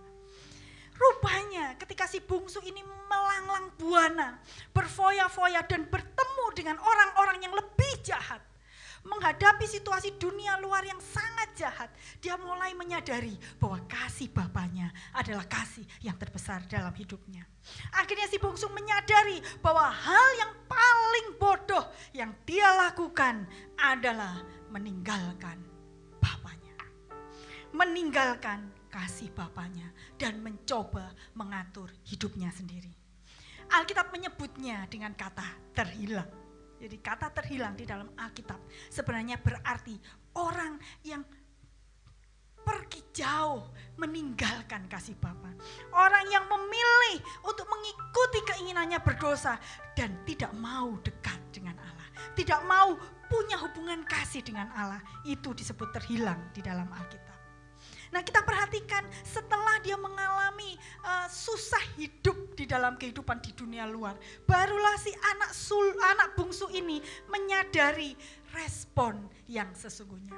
Rupanya ketika si bungsu ini melanglang buana, berfoya-foya dan bertemu dengan orang-orang yang lebih jahat, menghadapi situasi dunia luar yang sangat jahat, dia mulai menyadari bahwa kasih Bapaknya adalah kasih yang terbesar dalam hidupnya. Akhirnya si bungsu menyadari bahwa hal yang paling bodoh yang dia lakukan adalah meninggalkan Bapaknya, meninggalkan kasih Bapaknya dan mencoba mengatur hidupnya sendiri. Alkitab menyebutnya dengan kata terhilang. Jadi kata terhilang di dalam Alkitab sebenarnya berarti orang yang pergi jauh meninggalkan kasih Bapa. Orang yang memilih untuk mengikuti keinginannya berdosa dan tidak mau dekat dengan Allah. Tidak mau punya hubungan kasih dengan Allah. Itu disebut terhilang di dalam Alkitab. Nah, kita perhatikan setelah dia mengalami susah hidup di dalam kehidupan di dunia luar, barulah si anak bungsu ini menyadari respon yang sesungguhnya.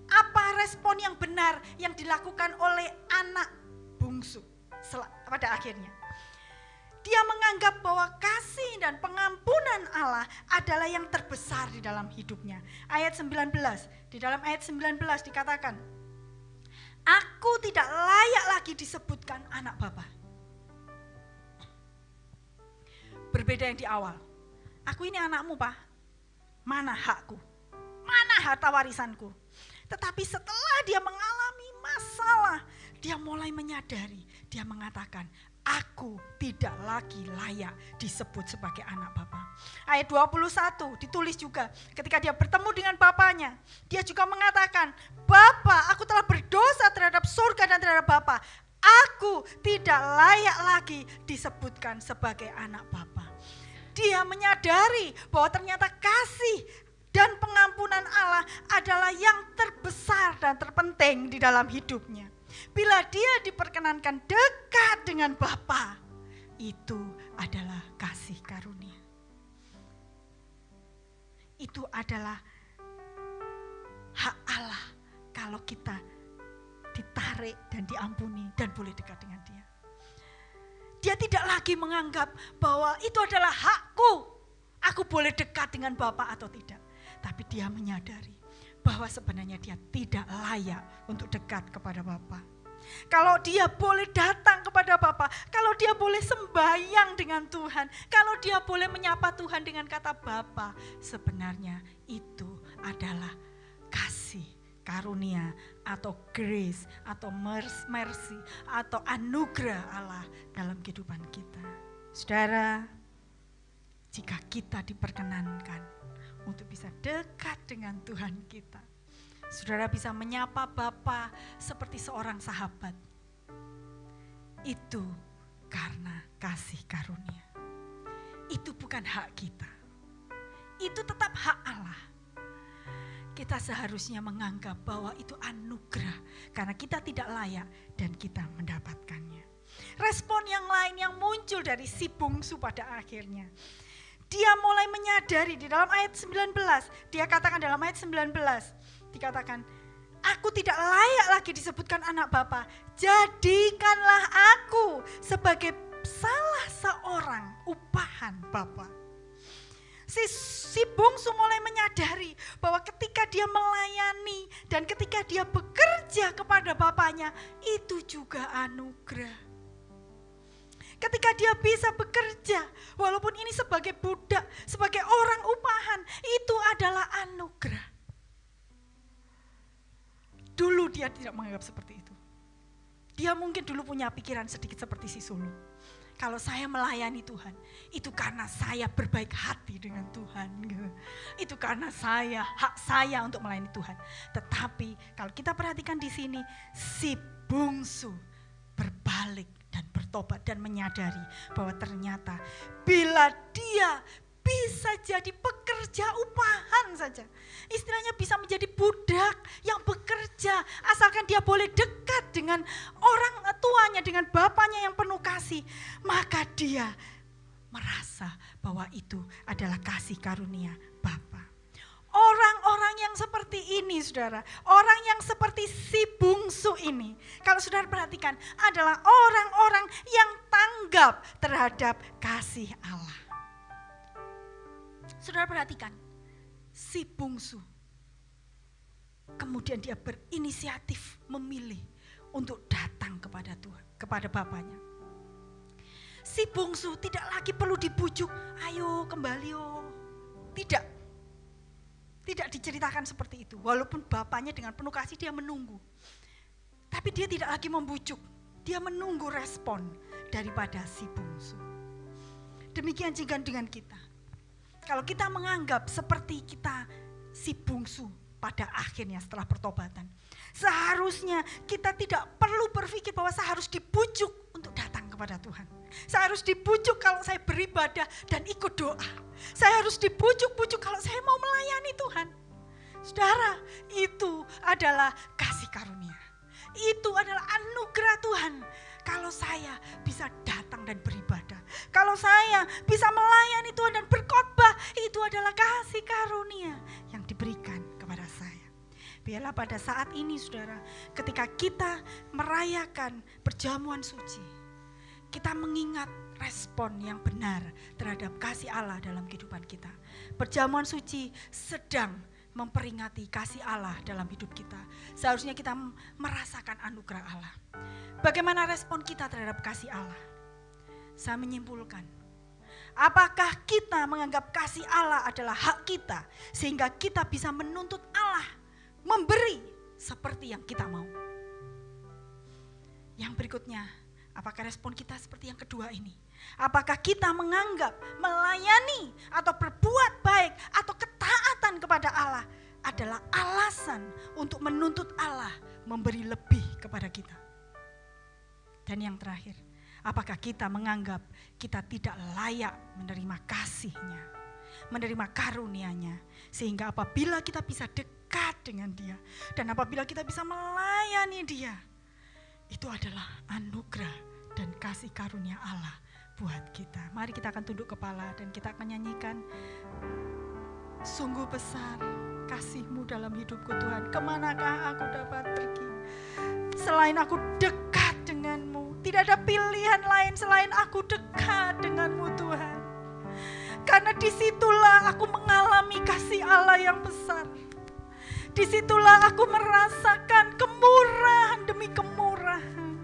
Apa respon yang benar yang dilakukan oleh anak bungsu pada akhirnya? Dia menganggap bahwa kasih dan pengampunan Allah adalah yang terbesar di dalam hidupnya. Ayat 19, di dalam ayat 19 dikatakan, aku tidak layak lagi disebutkan anak Bapa. Berbeda yang di awal. Aku ini anakmu, Pak. Mana hakku? Mana harta warisanku? Tetapi setelah dia mengalami masalah, dia mulai menyadari, dia mengatakan, aku tidak lagi layak disebut sebagai anak Bapa. Ayat 21 ditulis juga ketika dia bertemu dengan bapaknya, dia juga mengatakan, Bapa, aku telah berdosa terhadap surga dan terhadap Bapa. Aku tidak layak lagi disebutkan sebagai anak Bapa. Dia menyadari bahwa ternyata kasih dan pengampunan Allah adalah yang terbesar dan terpenting di dalam hidupnya. Bila dia diperkenankan dekat dengan Bapa, itu adalah kasih karunia. Itu adalah hak Allah kalau kita ditarik dan diampuni dan boleh dekat dengan Dia. Dia tidak lagi menganggap bahwa itu adalah hakku, aku boleh dekat dengan Bapa atau tidak. Tapi dia menyadari bahwa sebenarnya dia tidak layak untuk dekat kepada Bapa. Kalau dia boleh datang kepada Bapa, kalau dia boleh sembahyang dengan Tuhan, kalau dia boleh menyapa Tuhan dengan kata Bapa, sebenarnya itu adalah kasih karunia atau grace atau mercy atau anugerah Allah dalam kehidupan kita. Saudara, jika kita diperkenankan untuk bisa dekat dengan Tuhan kita, saudara bisa menyapa Bapa seperti seorang sahabat. Itu karena kasih karunia. Itu bukan hak kita. Itu tetap hak Allah. Kita seharusnya menganggap bahwa itu anugerah karena kita tidak layak dan kita mendapatkannya. Respon yang lain yang muncul dari si bungsu pada akhirnya, dia mulai menyadari di dalam ayat 19, dia katakan dalam ayat 19, dikatakan, aku tidak layak lagi disebutkan anak Bapa, jadikanlah aku sebagai salah seorang upahan Bapa. Si bungsu mulai menyadari bahwa ketika dia melayani dan ketika dia bekerja kepada bapaknya, itu juga anugerah. Ketika dia bisa bekerja, walaupun ini sebagai budak, sebagai orang upahan, itu adalah anugerah. Dulu dia tidak menganggap seperti itu. Dia mungkin dulu punya pikiran sedikit seperti si sulung. Kalau saya melayani Tuhan, itu karena saya berbaik hati dengan Tuhan. Itu karena hak saya untuk melayani Tuhan. Tetapi kalau kita perhatikan di sini, si bungsu berbalik dan bertobat dan menyadari bahwa ternyata bila dia bisa jadi pekerja upahan saja, istilahnya bisa menjadi budak yang bekerja, asalkan dia boleh dekat dengan orang tuanya, dengan bapaknya yang penuh kasih, maka dia merasa bahwa itu adalah kasih karunia Bapa. Orang-orang yang seperti ini, saudara, orang yang seperti si bungsu ini, kalau saudara perhatikan, adalah orang-orang yang tanggap terhadap kasih Allah. Saudara perhatikan, si bungsu, kemudian dia berinisiatif memilih untuk datang kepada Tuhan, kepada Bapaknya. Si bungsu tidak lagi perlu dibujuk, ayo kembali yo. Tidak diceritakan seperti itu. Walaupun bapaknya dengan penuh kasih dia menunggu. Tapi dia tidak lagi membujuk. Dia menunggu respon daripada si bungsu. Demikian juga dengan kita. Kalau kita menganggap seperti kita si bungsu pada akhirnya setelah pertobatan. Seharusnya kita tidak perlu berpikir bahwa saya harus dibujuk untuk datang kepada Tuhan. Saya harus dibujuk kalau saya beribadah dan ikut doa. Saya harus dibujuk-bujuk kalau saya mau melayani Tuhan. Saudara, itu adalah kasih karunia. Itu adalah anugerah Tuhan. Kalau saya bisa datang dan beribadah. Kalau saya bisa melayani Tuhan dan berkhotbah, itu adalah kasih karunia yang diberikan kepada saya. Biarlah pada saat ini, saudara, ketika kita merayakan perjamuan suci, kita mengingat respon yang benar terhadap kasih Allah dalam kehidupan kita. Perjamuan suci sedang memperingati kasih Allah dalam hidup kita. Seharusnya kita merasakan anugerah Allah. Bagaimana respon kita terhadap kasih Allah? Saya menyimpulkan, apakah kita menganggap kasih Allah adalah hak kita sehingga kita bisa menuntut Allah memberi seperti yang kita mau? Yang berikutnya, apakah respon kita seperti yang kedua ini? Apakah kita menganggap melayani atau berbuat baik atau ketaatan kepada Allah adalah alasan untuk menuntut Allah memberi lebih kepada kita? Dan yang terakhir, apakah kita menganggap kita tidak layak menerima kasih-Nya, menerima karunia-Nya, sehingga apabila kita bisa dekat dengan Dia dan apabila kita bisa melayani Dia, itu adalah anugerah dan kasih karunia Allah buat kita. Mari kita akan tunduk kepala dan kita akan nyanyikan, sungguh besar kasih-Mu dalam hidupku Tuhan, kemanakah aku dapat pergi selain aku dekat dengan-Mu. Tidak ada pilihan lain selain aku dekat dengan-Mu Tuhan. Karena disitulah aku mengalami kasih Allah yang besar. Disitulah aku merasakan kemurahan demi kemurahan.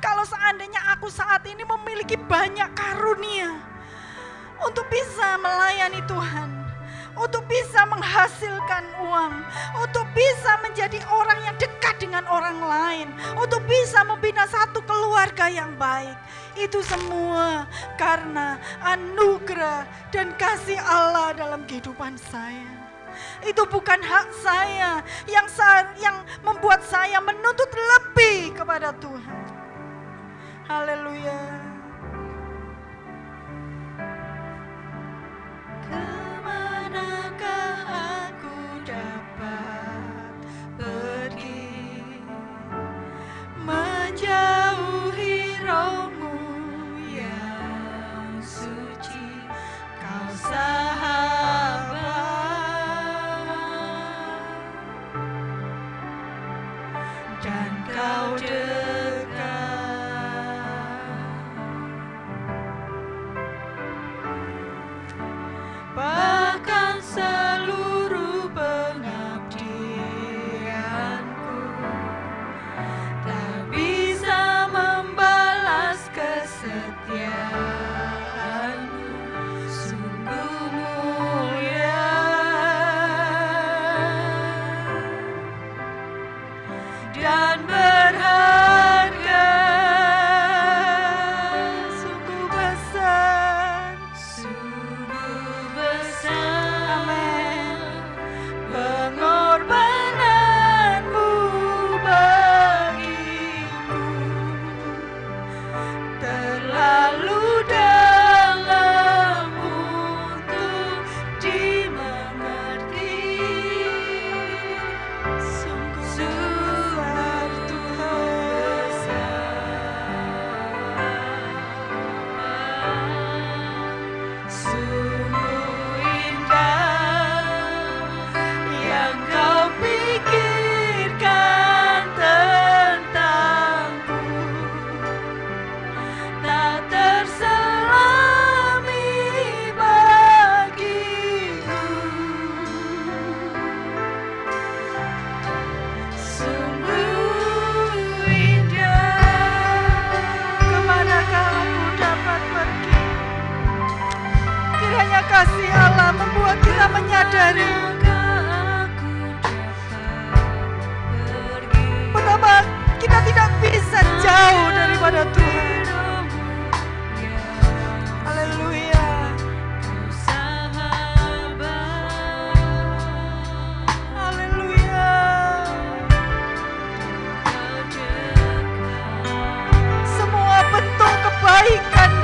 Kalau seandainya aku saat ini memiliki banyak karunia untuk bisa melayani Tuhan, untuk bisa menghasilkan uang, untuk bisa menjadi orang yang dekat dengan orang lain, untuk bisa membina satu keluarga yang baik, itu semua karena anugerah dan kasih Allah dalam kehidupan saya. Itu bukan hak saya yang membuat saya menuntut lebih kepada Tuhan. Haleluya. Kemanakah aku dapat pergi menjauhi roh-Mu yang suci, Kau sahabat, dan Kau dekat.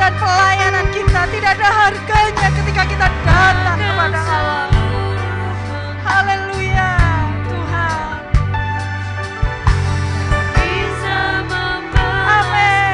dan pelayanan kita tidak ada harganya ketika kita datang kepada Allah. Haleluya Tuhan. Amin.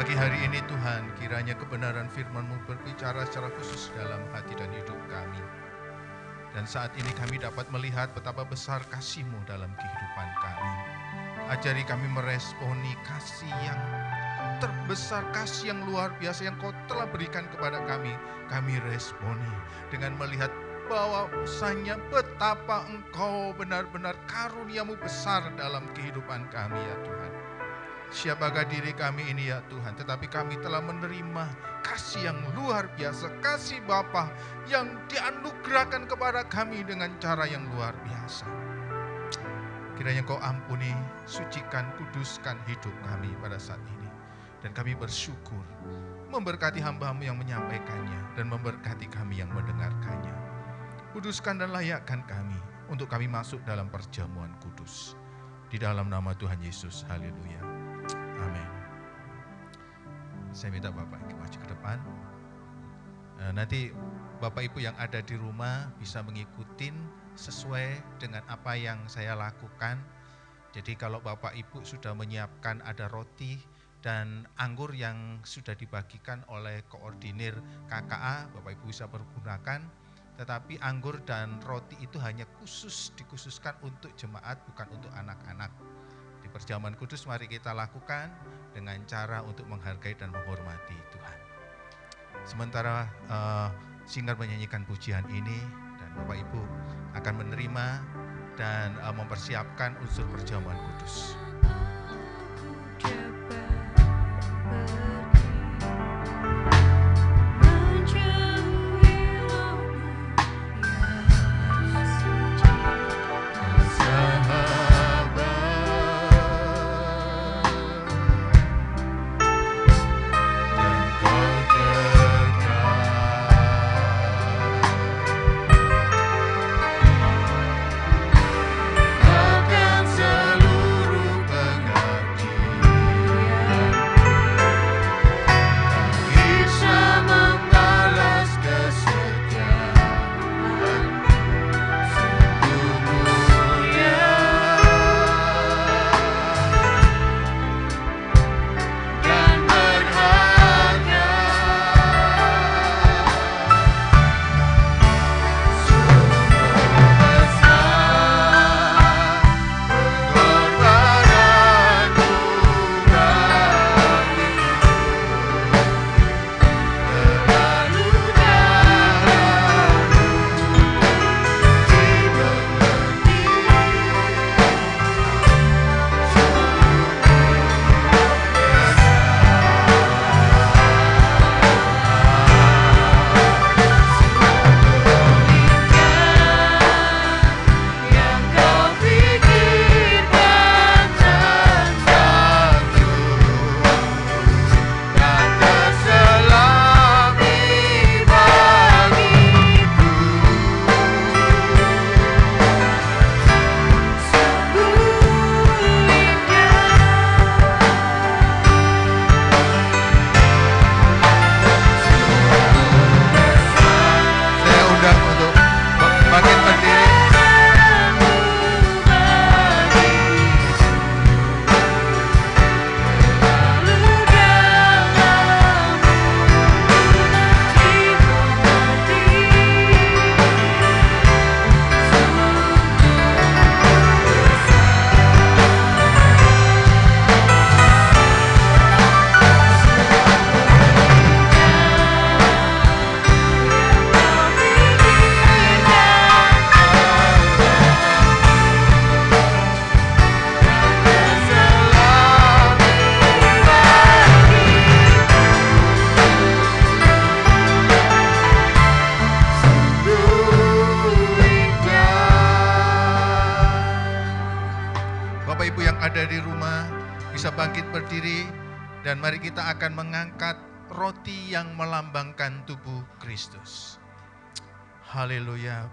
Pagi hari ini Tuhan, kiranya kebenaran firman-Mu berbicara secara khusus dalam hati dan hidup kami. Dan saat ini kami dapat melihat betapa besar kasih-Mu dalam kehidupan kami. Ajari kami meresponi kasih yang terbesar, kasih yang luar biasa yang Kau telah berikan kepada kami. Kami responi dengan melihat bahwasanya betapa Engkau benar-benar karunia-Mu besar dalam kehidupan kami ya Tuhan. Siapakah diri kami ini ya Tuhan, tetapi kami telah menerima kasih yang luar biasa, kasih Bapa yang dianugerahkan kepada kami dengan cara yang luar biasa. Kiranya Kau ampuni, sucikan, kuduskan hidup kami pada saat ini. Dan kami bersyukur, memberkati hamba-Mu yang menyampaikannya, dan memberkati kami yang mendengarkannya. Kuduskan dan layakkan kami, untuk kami masuk dalam perjamuan kudus. Di dalam nama Tuhan Yesus, haleluya. Amin. Saya minta Bapak Ibu maju ke depan. Nanti Bapak Ibu yang ada di rumah bisa mengikuti sesuai dengan apa yang saya lakukan. Jadi kalau Bapak Ibu sudah menyiapkan ada roti dan anggur yang sudah dibagikan oleh koordinir KKA, Bapak Ibu bisa pergunakan. Tetapi anggur dan roti itu hanya dikhususkan untuk jemaat, bukan untuk anak-anak. Di perjamuan kudus mari kita lakukan dengan cara untuk menghargai dan menghormati Tuhan. Sementara Singer menyanyikan pujian ini dan Bapak Ibu akan menerima dan mempersiapkan unsur perjamuan kudus. Seluruh berdiri dan mari kita akan mengangkat roti yang melambangkan tubuh Kristus. Haleluya.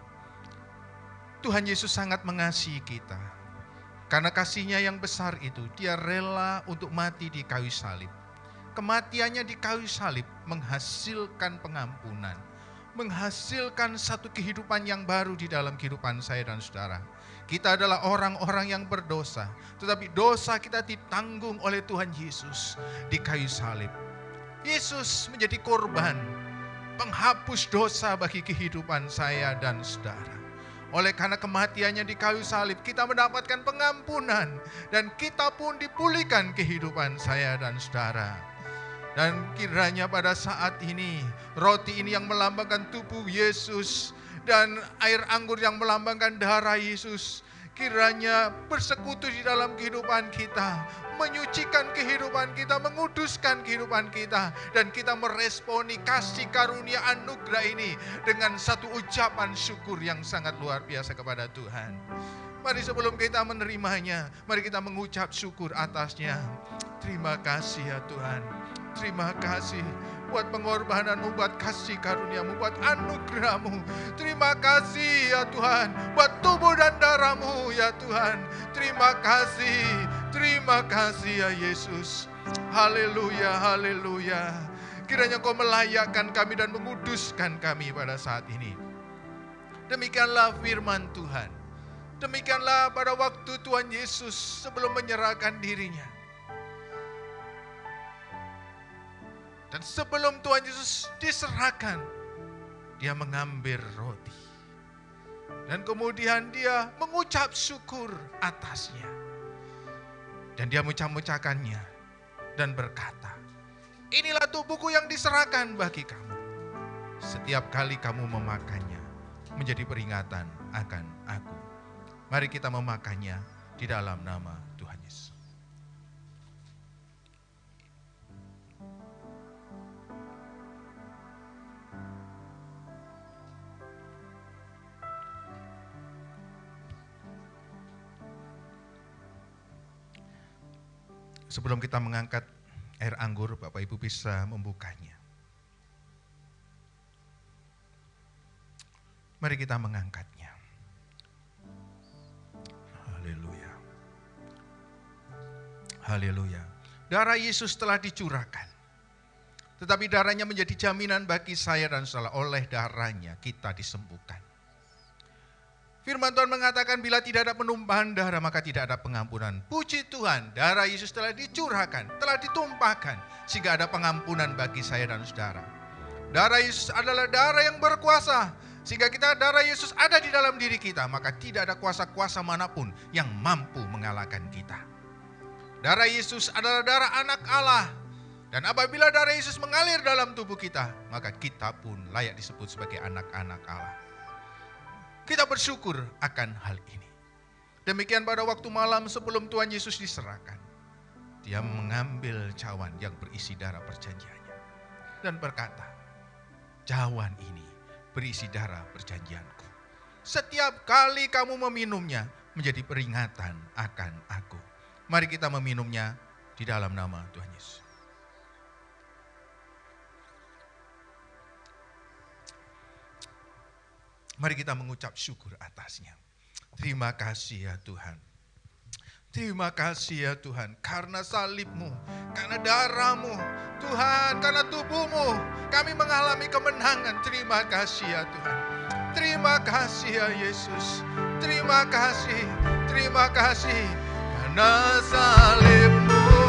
Tuhan Yesus sangat mengasihi kita. Karena kasih-Nya yang besar itu, Dia rela untuk mati di kayu salib. Kematiannya di kayu salib menghasilkan pengampunan, menghasilkan satu kehidupan yang baru di dalam kehidupan saya dan saudara. Kita adalah orang-orang yang berdosa, tetapi dosa kita ditanggung oleh Tuhan Yesus di kayu salib. Yesus menjadi korban penghapus dosa bagi kehidupan saya dan saudara. Oleh karena kematiannya di kayu salib, kita mendapatkan pengampunan dan kita pun dipulihkan kehidupan saya dan saudara. Dan kiranya pada saat ini, roti ini yang melambangkan tubuh Yesus dan air anggur yang melambangkan darah Yesus, kiranya bersekutu di dalam kehidupan kita, menyucikan kehidupan kita, menguduskan kehidupan kita, dan kita meresponi kasih karunia anugerah ini dengan satu ucapan syukur yang sangat luar biasa kepada Tuhan. Mari sebelum kita menerimanya, mari kita mengucap syukur atasnya. Terima kasih ya Tuhan. Terima kasih buat pengorbanan-Mu, buat kasih karunia-Mu, buat anugerah-Mu. Terima kasih ya Tuhan, buat tubuh dan darah-Mu ya Tuhan. Terima kasih ya Yesus. Haleluya, haleluya. Kiranya Kau melayakkan kami dan menguduskan kami pada saat ini. Demikianlah firman Tuhan. Demikianlah pada waktu Tuhan Yesus sebelum menyerahkan dirinya. Dan sebelum Tuhan Yesus diserahkan, Dia mengambil roti. Dan kemudian Dia mengucap syukur atasnya. Dan Dia mencah-mencahkannya dan berkata, inilah tubuhku yang diserahkan bagi kamu. Setiap kali kamu memakannya, menjadi peringatan akan aku. Mari kita memakannya di dalam nama Tuhan Yesus. Sebelum kita mengangkat air anggur, Bapak Ibu bisa membukanya. Mari kita mengangkatnya. Haleluya. Haleluya. Darah Yesus telah dicurahkan. Tetapi darahnya menjadi jaminan bagi saya dan saudara. Oleh darahnya kita disembuhkan. Firman Tuhan mengatakan bila tidak ada penumpahan darah maka tidak ada pengampunan. Puji Tuhan, darah Yesus telah dicurahkan, telah ditumpahkan sehingga ada pengampunan bagi saya dan saudara. Darah Yesus adalah darah yang berkuasa sehingga darah Yesus ada di dalam diri kita, maka tidak ada kuasa-kuasa manapun yang mampu mengalahkan kita. Darah Yesus adalah darah anak Allah. Dan apabila darah Yesus mengalir dalam tubuh kita, maka kita pun layak disebut sebagai anak-anak Allah. Kita bersyukur akan hal ini. Demikian pada waktu malam sebelum Tuhan Yesus diserahkan, Dia mengambil cawan yang berisi darah perjanjiannya dan berkata, cawan ini berisi darah perjanjianku. Setiap kali kamu meminumnya menjadi peringatan akan aku. Mari kita meminumnya di dalam nama Tuhan Yesus. Mari kita mengucap syukur atasnya. Terima kasih ya Tuhan. Terima kasih ya Tuhan. Karena salib-Mu, karena darah-Mu, Tuhan, karena tubuh-Mu, kami mengalami kemenangan. Terima kasih ya Tuhan. Terima kasih ya Yesus. Terima kasih. Terima kasih. Karena salib-Mu.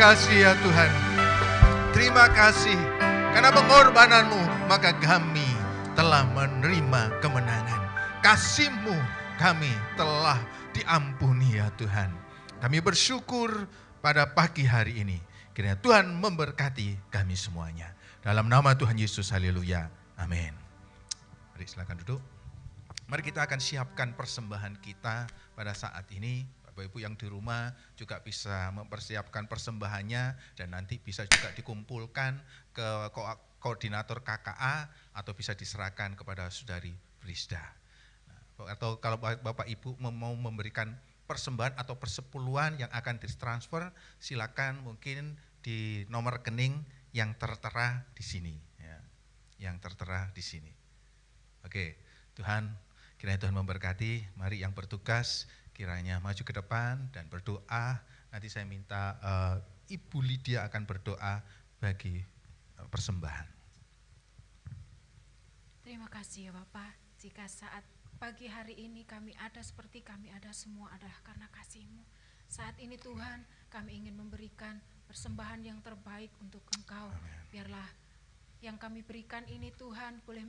kasih ya Tuhan. Terima kasih karena pengorbananmu maka kami telah menerima kemenangan. Kasih-Mu kami telah diampuni ya Tuhan. Kami bersyukur pada pagi hari ini. Kiranya Tuhan memberkati kami semuanya. Dalam nama Tuhan Yesus, haleluya. Amin. Mari silakan duduk. Mari kita akan siapkan persembahan kita pada saat ini. Bapak Ibu yang di rumah juga bisa mempersiapkan persembahannya dan nanti bisa juga dikumpulkan ke koordinator KKA atau bisa diserahkan kepada Saudari Frisda. Nah, atau kalau Bapak Ibu mau memberikan persembahan atau persepuluhan yang akan ditransfer, silakan mungkin di nomor rekening yang tertera di sini, ya, yang tertera di sini. Oke, Tuhan, kiranya Tuhan memberkati. Mari yang bertugas kiranya maju ke depan dan berdoa. Nanti saya minta Ibu Lydia akan berdoa bagi persembahan. Terima kasih ya Bapak, jika saat pagi hari ini kami ada seperti kami ada semua adalah karena kasih-Mu. Saat ini Tuhan, kami ingin memberikan persembahan yang terbaik untuk Engkau. Amen. Biarlah yang kami berikan ini Tuhan boleh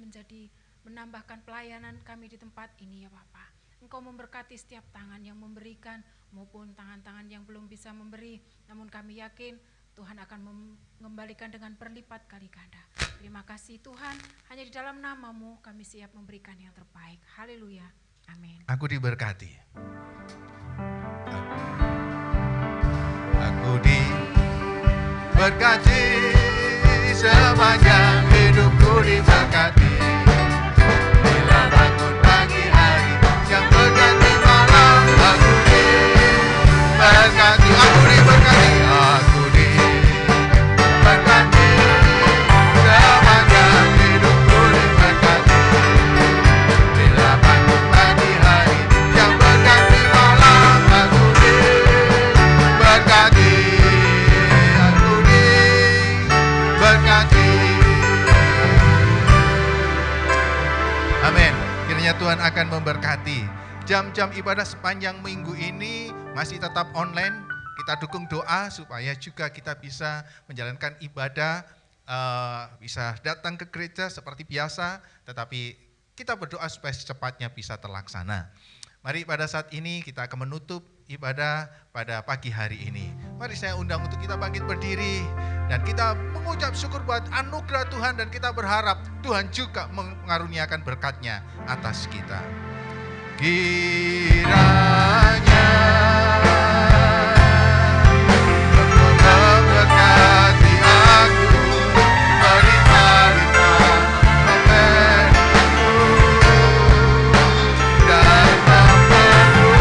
menambahkan pelayanan kami di tempat ini ya Bapak. Engkau memberkati setiap tangan yang memberikan maupun tangan-tangan yang belum bisa memberi. Namun kami yakin Tuhan akan mengembalikan dengan berlipat kali ganda. Terima kasih Tuhan, hanya di dalam nama-Mu kami siap memberikan yang terbaik. Haleluya, amin. Aku diberkati. Aku diberkati, sepanjang hidupku diberkati. Bila bangun pagi hari yang berganti malam, aku diberkati, aku diberkati, aku diberkati, sepanjang hidupku diberkati. Bila bangun pagi hari yang berganti malam, aku diberkati, aku diberkati. Amin. Kiranya Tuhan akan memberkati. Jam-jam ibadah sepanjang minggu ini masih tetap online. Kita dukung doa supaya juga kita bisa menjalankan ibadah, bisa datang ke gereja seperti biasa, tetapi kita berdoa supaya secepatnya bisa terlaksana. Mari pada saat ini kita akan menutup ibadah pada pagi hari ini. Mari saya undang untuk kita bangkit berdiri dan kita mengucap syukur buat anugerah Tuhan dan kita berharap Tuhan juga mengaruniakan berkat-Nya atas kita. Kiranya memberkati aku, berita-berita memberiku dan memperluas daerahku.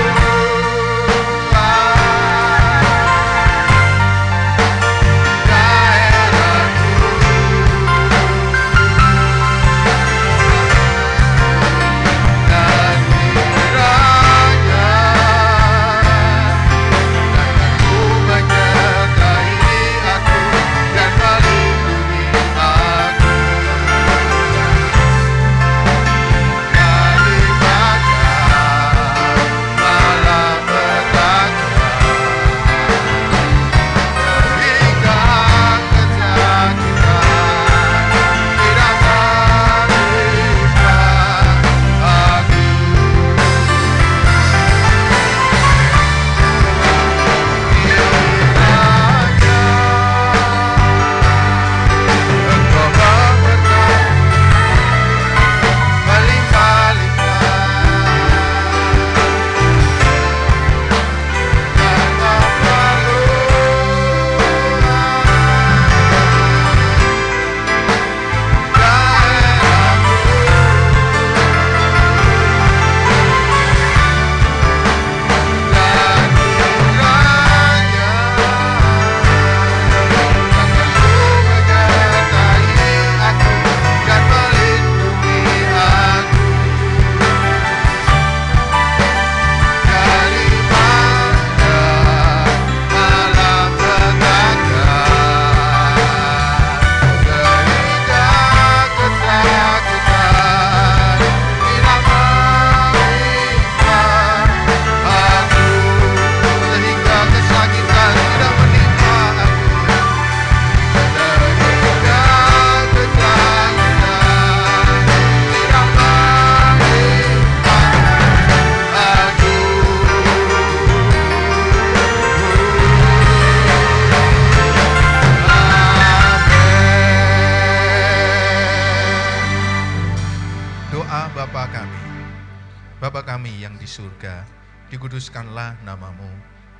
Bapa kami yang di surga, dikuduskanlah namamu,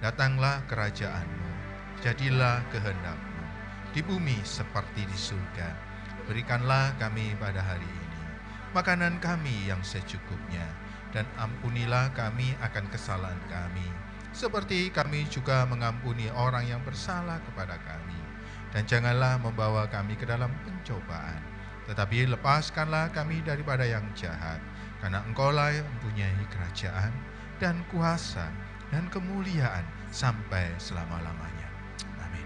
datanglah kerajaanmu, jadilah kehendak-mu, di bumi seperti di surga. Berikanlah kami pada hari ini makanan kami yang secukupnya, dan ampunilah kami akan kesalahan kami, seperti kami juga mengampuni orang yang bersalah kepada kami. Dan janganlah membawa kami ke dalam pencobaan, tetapi lepaskanlah kami daripada yang jahat. Karena Engkaulah yang mempunyai kerajaan dan kuasa dan kemuliaan sampai selama-lamanya. Amin.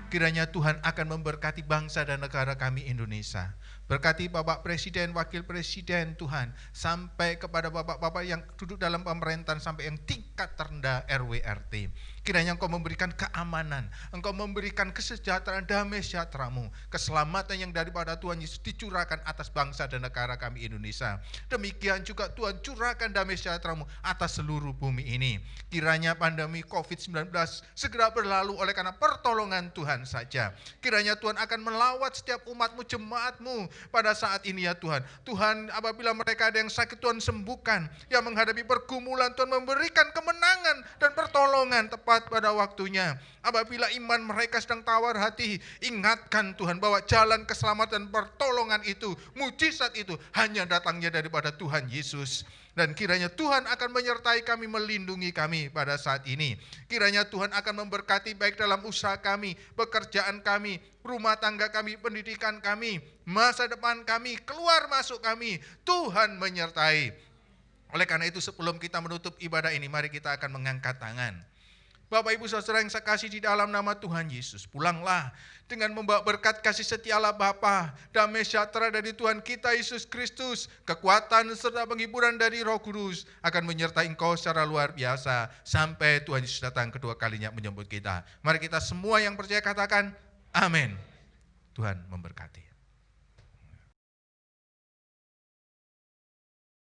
Kiranya Tuhan akan memberkati bangsa dan negara kami Indonesia. Berkati Bapak Presiden, Wakil Presiden Tuhan, sampai kepada Bapak-Bapak yang duduk dalam pemerintahan sampai yang tingkat terendah RW RT. Kiranya Engkau memberikan keamanan, Engkau memberikan kesejahteraan, damai sejahtera-Mu, keselamatan yang daripada Tuhan Yesus dicurahkan atas bangsa dan negara kami Indonesia. Demikian juga Tuhan curahkan damai sejahtera-Mu atas seluruh bumi ini. Kiranya pandemi COVID-19 segera berlalu oleh karena pertolongan Tuhan saja. Kiranya Tuhan akan melawat setiap umat-Mu, jemaat-Mu pada saat ini ya Tuhan. Tuhan, apabila mereka ada yang sakit, Tuhan sembuhkan. Yang menghadapi pergumulan, Tuhan memberikan kemenangan dan pertolongan tepat pada waktunya. Apabila iman mereka sedang tawar hati, ingatkan Tuhan bahwa jalan keselamatan pertolongan itu, mujizat itu hanya datangnya daripada Tuhan Yesus. Dan kiranya Tuhan akan menyertai kami, melindungi kami pada saat ini. Kiranya Tuhan akan memberkati baik dalam usaha kami, pekerjaan kami, rumah tangga kami, pendidikan kami, masa depan kami, keluar masuk kami. Tuhan menyertai. Oleh karena itu sebelum kita menutup ibadah ini, mari kita akan mengangkat tangan. Bapak Ibu Saudara yang saya kasih di dalam nama Tuhan Yesus, pulanglah dengan membawa berkat kasih setia Allah Bapa, damai sejahtera dari Tuhan kita Yesus Kristus, kekuatan serta penghiburan dari Roh Kudus akan menyertai engkau secara luar biasa sampai Tuhan Yesus datang kedua kalinya menjemput kita. Mari kita semua yang percaya katakan amin. Tuhan memberkati.